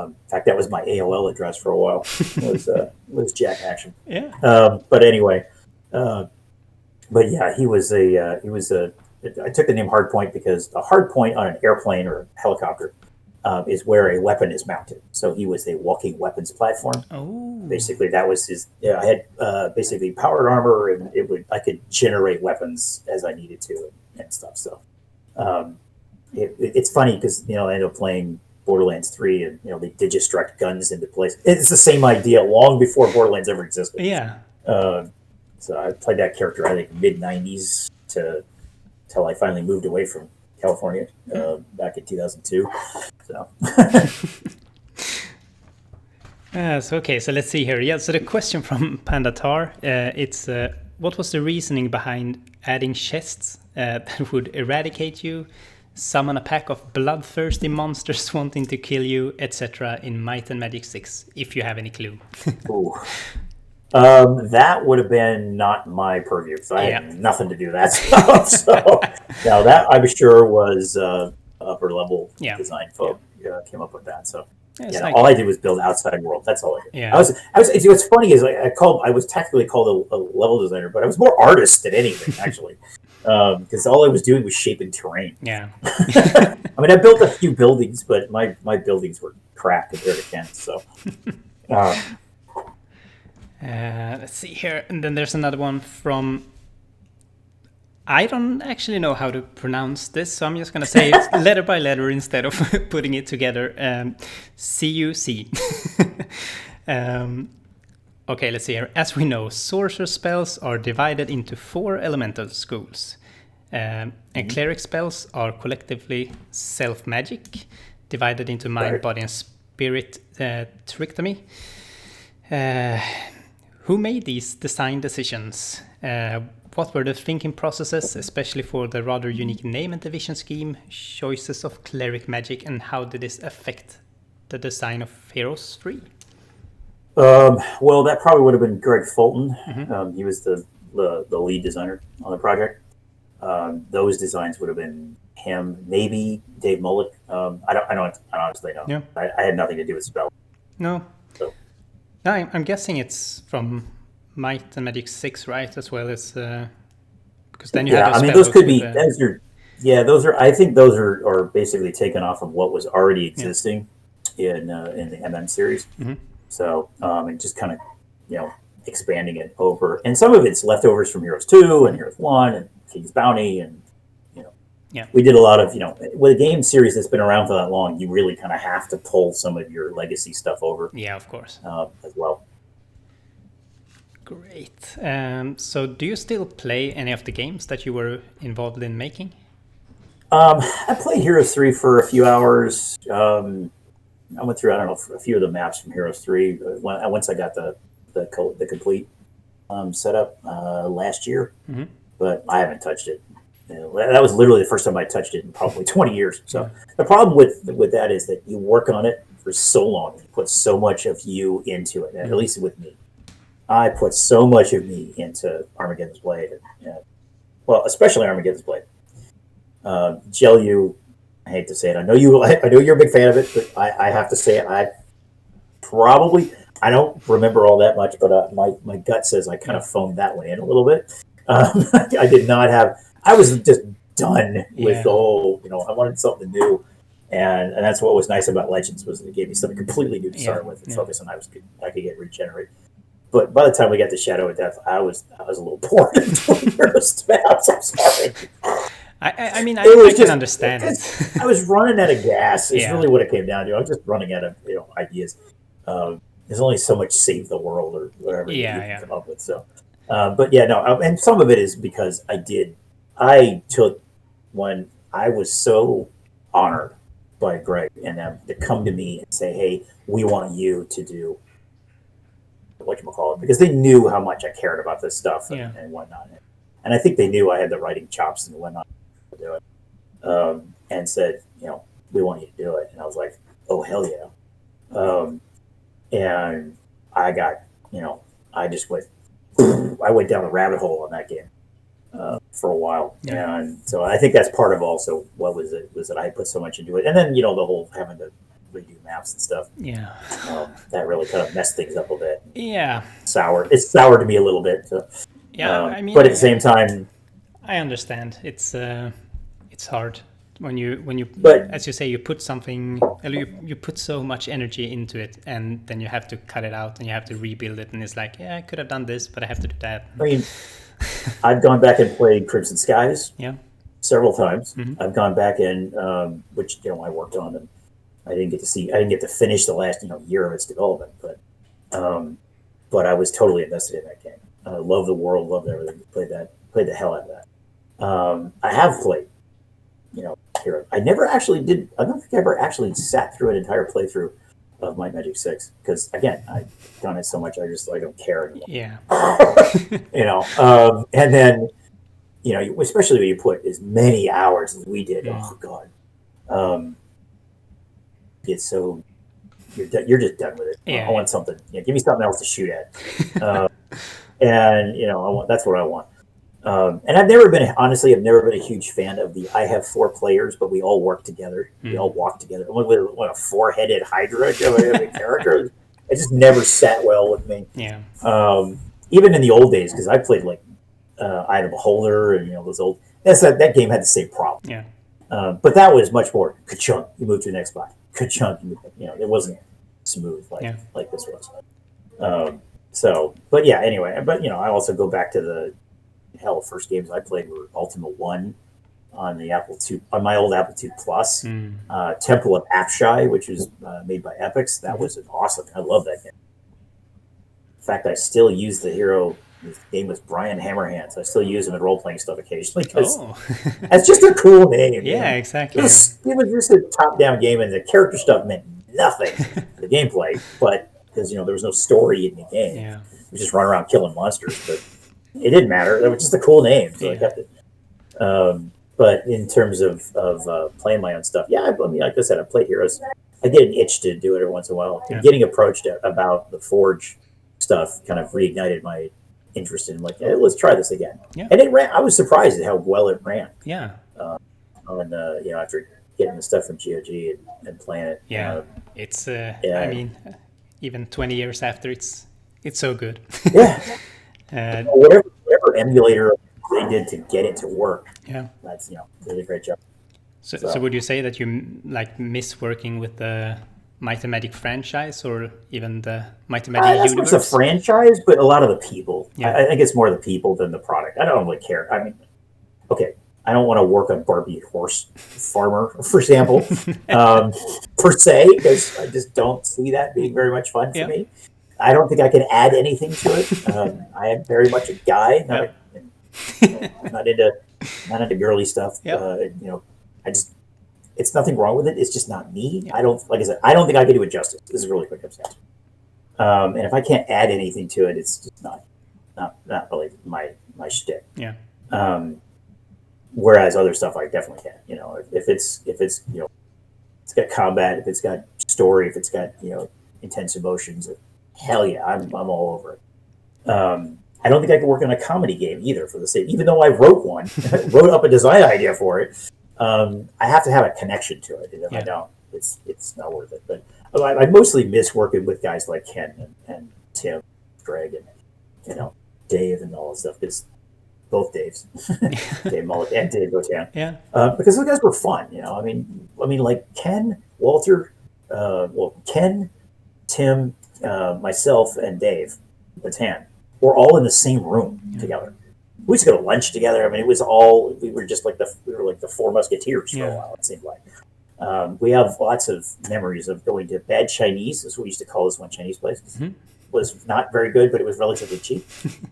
in fact, that was my AOL address for a while. It was Jack Action. Yeah. But anyway, but yeah, he was a. I took the name Hardpoint because a hardpoint on an airplane or a helicopter is where a weapon is mounted. So he was a walking weapons platform. Oh. Basically, that was his. I had basically powered armor, and I could generate weapons as I needed to and stuff. So it's funny because I ended up playing Borderlands 3, and they digistruct guns into place. It's the same idea long before Borderlands ever existed. Yeah. So I played that character, I think, mid 90s till I finally moved away from California back in 2002. So. So let's see here. Yeah. So the question from Pandatar, it's what was the reasoning behind adding chests that would eradicate you, summon a pack of bloodthirsty monsters wanting to kill you, etc. in Might and Magic 6, if you have any clue? Ooh. That would have been not my purview, because I had nothing to do with that stuff. So, now that I'm sure was upper level design folk came up with that. So, all I did was build outside world. That's all I did. Yeah. I was. What's funny is I was technically called a level designer, but I was more artist than anything actually, because all I was doing was shaping terrain. Yeah. I mean, I built a few buildings, but my buildings were crap compared to Kent's. So. Let's see here, and then there's another one from. I don't actually know how to pronounce this, so I'm just going to say it letter by letter instead of putting it together. CUC. Okay, let's see here. As we know, sorcerer spells are divided into 4 elemental schools, and cleric spells are collectively self-magic, divided into mind, body, and spirit trichotomy. Who made these design decisions? What were the thinking processes, especially for the rather unique name and division scheme, choices of cleric magic, and how did this affect the design of Heroes 3? Well, that probably would have been Greg Fulton. He was the lead designer on the project. Those designs would have been him, maybe Dave Mullick. I honestly don't. Yeah. I had nothing to do with spell. No. So. No, I'm guessing it's from Might and Magic 6, right? As well as because then you have. I mean, those could be. Those are. I think those are basically taken off of what was already existing in the MM series. So and just kind of expanding it over, and some of it's leftovers from Heroes 2 and Heroes 1 and King's Bounty, and we did a lot of with a game series that's been around for that long, you really kind of have to pull some of your legacy stuff over. Yeah, of course. As well. Great. So do you still play any of the games that you were involved in making? I played Heroes 3 for a few hours. I went through, a few of the maps from Heroes 3 once I got the complete setup last year, but I haven't touched it. That was literally the first time I touched it in probably 20 years. So the problem with that is that you work on it for so long, you put so much of you into it, at least with me. I put so much of me into Armageddon's Blade. Well, especially Armageddon's Blade. Jellu, I hate to say it. I know you're a big fan of it, but I have to say it. I don't remember all that much, but my gut says I kind of phoned that one in a little bit. I did not have. I was just done with the whole. I wanted something new, And that's what was nice about Legends, was it gave me something completely new to start with and focus on. I could get regenerate. But by the time we got to Shadow of Death, I was a little bored of doing Heroes maps. I'm sorry. I mean, I can understand it. I was running out of gas. It's really what it came down to. I was just running out of ideas. There's only so much save the world or whatever you can come up with. So, but yeah, no, and some of it is because I took when I was so honored by Greg and them to come to me and say, "Hey, we want you to do whatchamacallit," because they knew how much I cared about this stuff and whatnot. And I think they knew I had the writing chops and whatnot to do it. And said, we want you to do it. And I was like, oh, hell yeah. And I got, I just went down the rabbit hole on that game for a while. Yeah. And so I think that's part of also what was that I put so much into it. And then, the whole having to redo maps and stuff. Yeah. That really kind of messed things up a bit. Yeah. It's soured to me a little bit. So, I mean, but at the same time, I understand. It's hard when you as you say, you put something, you put so much energy into it, and then you have to cut it out and you have to rebuild it, and it's like, I could have done this, but I have to do that. I mean, I've gone back and played Crimson Skies several times. Mm-hmm. I've gone back and which I worked on, and I didn't get to finish the last year of its development, but I was totally invested in that game. I love the world, loved everything. Played the hell out of that. I have played, Hero. I never actually did. I don't think I ever actually sat through an entire playthrough of Might Magic 6 because, again, I've done it so much I don't care anymore. Yeah. And then, especially when you put as many hours as we did. Oh God. It's so you're just done with it. I want something. Give me something else to shoot at. And that's what I want. And I've never been a huge fan of the I have 4 players, but we all work together. We all walk together. What a 4-headed Hydra of a character. It just never sat well with me. Yeah. Even in the old days, because I played like Eye of the Beholder and those old. That game had the same problem. Yeah. But that was much more ka-chunk. You move to the next spot. Ka-chunk. It wasn't smooth like this was. So, but yeah. Anyway, I also go back to the first games I played were Ultima 1 on the Apple II, on my old Apple II Plus. Temple of Apshai, which was made by Epix. That was awesome. I love that game. In fact, I still use the hero. His name was Brian Hammerhands. I still use him in role-playing stuff occasionally because that's just a cool name. Yeah, exactly. It was just a top-down game, and the character stuff meant nothing to the gameplay, but because there was no story in the game. Yeah. We just run around killing monsters, but it didn't matter. It was just a cool name, so I kept it. But in terms of playing my own stuff, I mean, like I said, I played Heroes. I get an itch to do it every once in a while. Yeah. Getting approached about the Forge stuff kind of reignited my interest in let's try this again. Yeah. And it ran. I was surprised at how well it ran. Yeah. After getting the stuff from GOG and playing it. Yeah. It's. I mean, even 20 years after, it's so good. Yeah. Whatever emulator they did to get it to work. Yeah. That's did a great job. So would you say that you miss working with the Might and Magic franchise or even the Might and Magic universe? It's a franchise, but a lot of the people. Yeah. I think it's more the people than the product. I don't really care. I mean, okay, I don't want to work on Barbie Horse Farmer, for example, per se, because I just don't see that being very much fun for me. I don't think I can add anything to it. I am very much a guy, not into girly stuff. It's nothing wrong with it. It's just not me. I don't think I can do it justice. This is really quick upset. And if I can't add anything to it, it's just not really my shtick. Yeah. Whereas other stuff I definitely can. If it's it's got combat, if it's got story, if it's got intense emotions, hell yeah, I'm all over it. I don't think I could work on a comedy game either for the sake, even though I wrote one, wrote up a design idea for it. I have to have a connection to it. And if I don't, it's not worth it. But I mostly miss working with guys like Ken and Tim, Greg, and Dave and all that stuff. Because both Daves, Dave Mullick and Dave Gotan, Yeah. because those guys were fun. I mean, like Ken, Walter, Ken, Tim, myself, and Dave Gotan were all in the same room together. We used to go to lunch together. I mean, it was all we were like the Four Musketeers for a while. It seemed like. We have lots of memories of going to Bad Chinese, is what we used to call this one Chinese place. Mm-hmm. Was not very good, but it was relatively cheap.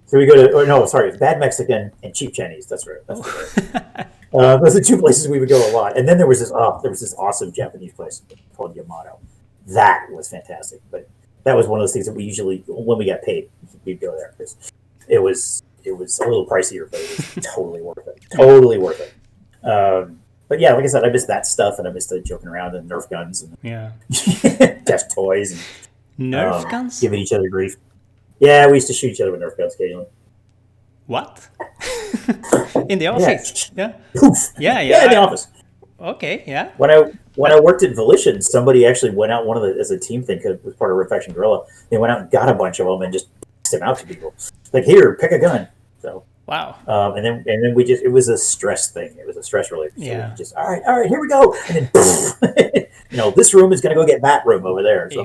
So we go to, Bad Mexican and Cheap Chinese. That's right. Those are two places we would go a lot. And then there was this awesome Japanese place called Yamato. That was fantastic. But that was one of those things that we usually, when we got paid, we'd go there because it was a little pricier, but it was totally worth it. Totally worth it. But yeah, like I said, I missed that stuff, and I missed the joking around and Nerf guns and test toys and Nerf guns, giving each other grief. Yeah, we used to shoot each other with Nerf guns occasionally. What? In the office? Yeah. Poof. Yeah, in the office. Okay, yeah. When I worked at Volition, somebody actually went out as a team thing, because it was part of Reflection Gorilla. They went out and got a bunch of them and just passed them out to people. Like, here, pick a gun. So. Wow. And then it was a stress thing. It was a stress relief. So just all right, here we go. And then poof, this room is going to go get that room over there. So,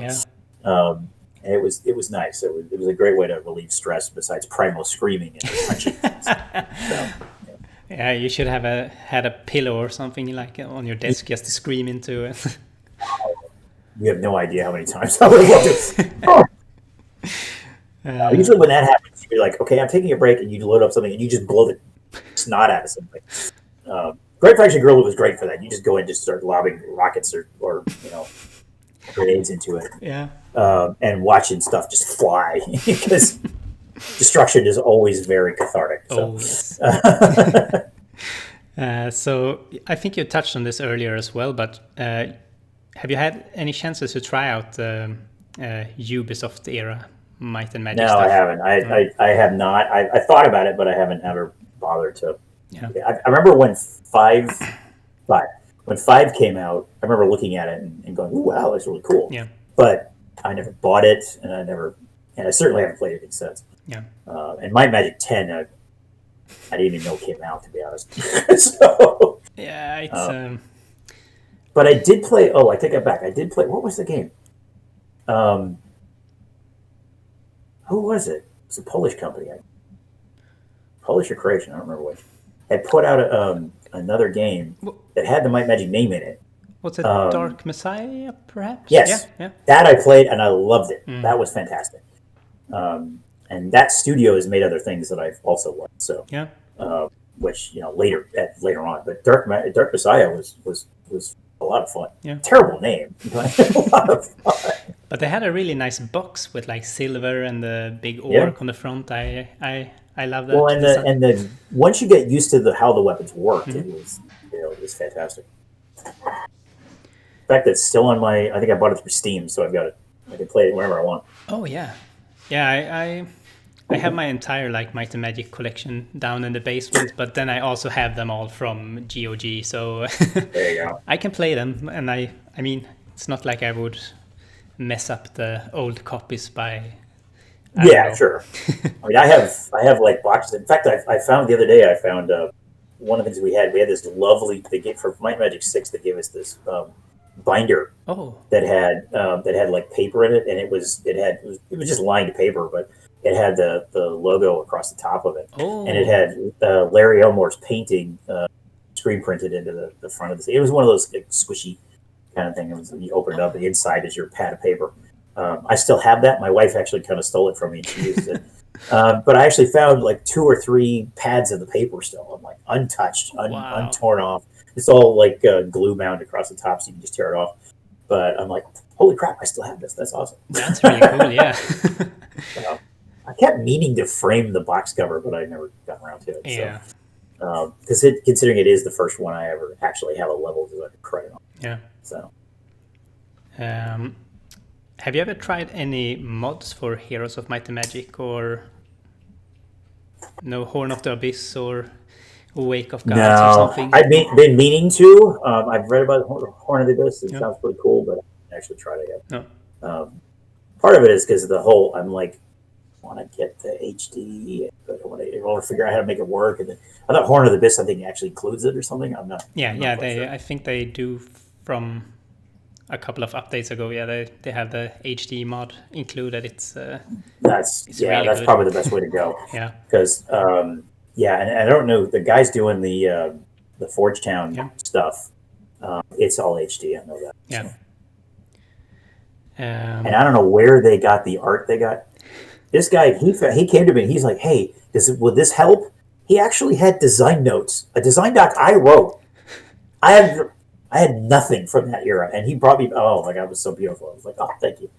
and it was nice. It was a great way to relieve stress besides primal screaming and punching. Yeah, you should have had a pillow or something like on your desk just to scream into it. You have no idea how many times I would have loved it. Usually when that happens, you're like, okay, I'm taking a break, and you load up something and you just blow the snot out of something. Great Faction Gorilla was great for that. You just go in and just start lobbing rockets or grenades into it. Yeah. And watching stuff just fly because destruction is always very cathartic. So. So I think you touched on this earlier as well, but have you had any chances to try out Ubisoft era Might and Magic stuff? I haven't. I have not. I thought about it, but I haven't ever bothered to. Yeah. I remember when when 5 came out, I remember looking at it and going, "Ooh, wow, that's really cool." Yeah. But I never bought it, and I certainly haven't played it since. Yeah. And Might and Magic 10, I didn't even know it came out, to be honest. So. Yeah, it's. But I did play. Oh, I take it back. I did play. What was the game? Who was it? It was a Polish company. Polish or Croatian, I don't remember which. Had put out another game that had the Might and Magic name in it. What's it? Dark Messiah, perhaps? Yes. Yeah. That I played, and I loved it. That was fantastic. And that studio has made other things that I've also liked. So, which later on. But Dark Messiah was a lot of fun. Yeah. Terrible name, but a lot of fun. But they had a really nice box with like silver and the big orc on the front. I love that. Well, and the once you get used to how the weapons worked, it was fantastic. In fact, it's still on my. I think I bought it through Steam, so I've got it. I can play it whenever I want. Oh yeah, I have my entire Might and Magic collection down in the basement, but then I also have them all from GOG, so there you go. I can play them, and I mean, it's not like I would mess up the old copies by. Sure. I mean, I have boxes. In fact, I found the other day. I found one of the things we had this lovely. They gave for Might and Magic 6. They gave us this binder that had paper in it, and it was just lined paper, but it had the logo across the top of it, and it had Larry Elmore's painting screen printed into the front of the. It was one of those squishy kind of thing. It was, you open it up, the inside is your pad of paper. I still have that. My wife actually kind of stole it from me and she used it. But I actually found 2 or 3 pads of the paper still. I'm untouched, untorn off. It's all glue bound across the top, so you can just tear it off. But I'm like, holy crap, I still have this. That's awesome. That's really cool, yeah. I kept meaning to frame the box cover, but I never got around to it. Yeah. Because considering it is the first one I ever actually have a level to credit on. Yeah. So. Have you ever tried any mods for Heroes of Might and Magic, or Horn of the Abyss or Wake of Gods or something? I've been meaning to. I've read about Horn of the Abyss. It sounds pretty cool, but I haven't actually tried it yet. No. Part of it is because of the whole. I'm like, want to get the HD, but I want to figure out how to make it work. And then I thought Horn of the Abyss, I think, actually includes it or something. I'm not quite sure. I think they do from a couple of updates ago. Yeah, they have the HD mod included. It's really that's good. probably the best way to go. Yeah, because and I don't know, the guys doing the Forgetown stuff. It's all HD. I know that. Yeah. So. And I don't know where they got the art they got. This guy, he came to me. He's like, "Hey, will this help?" He actually had design notes, a design doc I wrote. I had nothing from that era, and he brought me. Oh my God, it was so beautiful. I was like, "Oh, thank you,"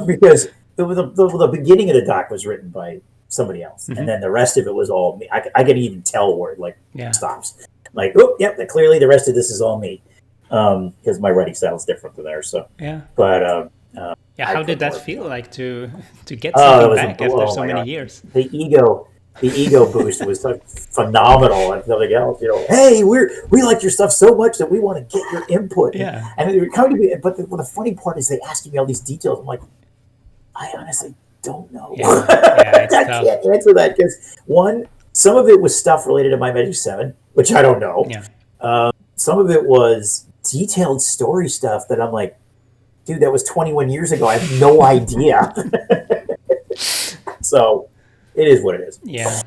because the beginning of the doc was written by somebody else, and then the rest of it was all me. I could even tell where it stops. Like, oh, yep, clearly the rest of this is all me, because my writing style is different than theirs. So but. How did that feel like to get something back after so many years? The ego boost was like phenomenal and nothing else. Hey, we like your stuff so much that we want to get your input. Yeah. And they were coming to me, but the funny part is they asked me all these details. I'm like, I honestly don't know. I can't answer that because some of it was stuff related to My Magic 7, which I don't know. Yeah. Some of it was detailed story stuff that I'm like, dude, that was 21 years ago. I have no idea. So it is what it is. Yeah.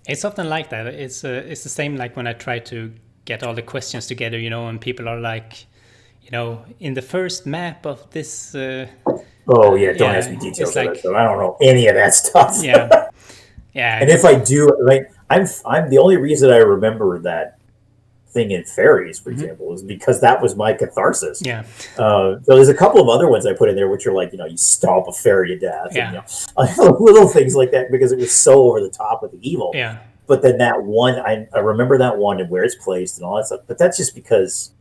It's often like that. It's the same like when I try to get all the questions together, and people are like, in the first map of this. Don't ask me details of that. So I don't know any of that stuff. Yeah. Yeah. And if I do, I'm the only reason I remember that thing in Fairies, for example, is because that was my catharsis. Yeah. So there's a couple of other ones I put in there which are like, you stomp a fairy to death. Yeah. And, little things like that because it was so over the top with the evil. Yeah. But then that one, I remember that one and where it's placed and all that stuff. But that's just because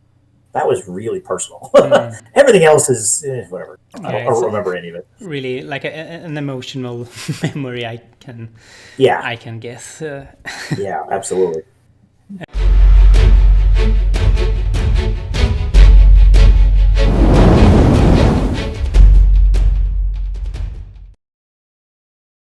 that was really personal. Everything else is whatever. I don't remember any of it. Really, like an emotional memory, I can guess. Yeah, absolutely.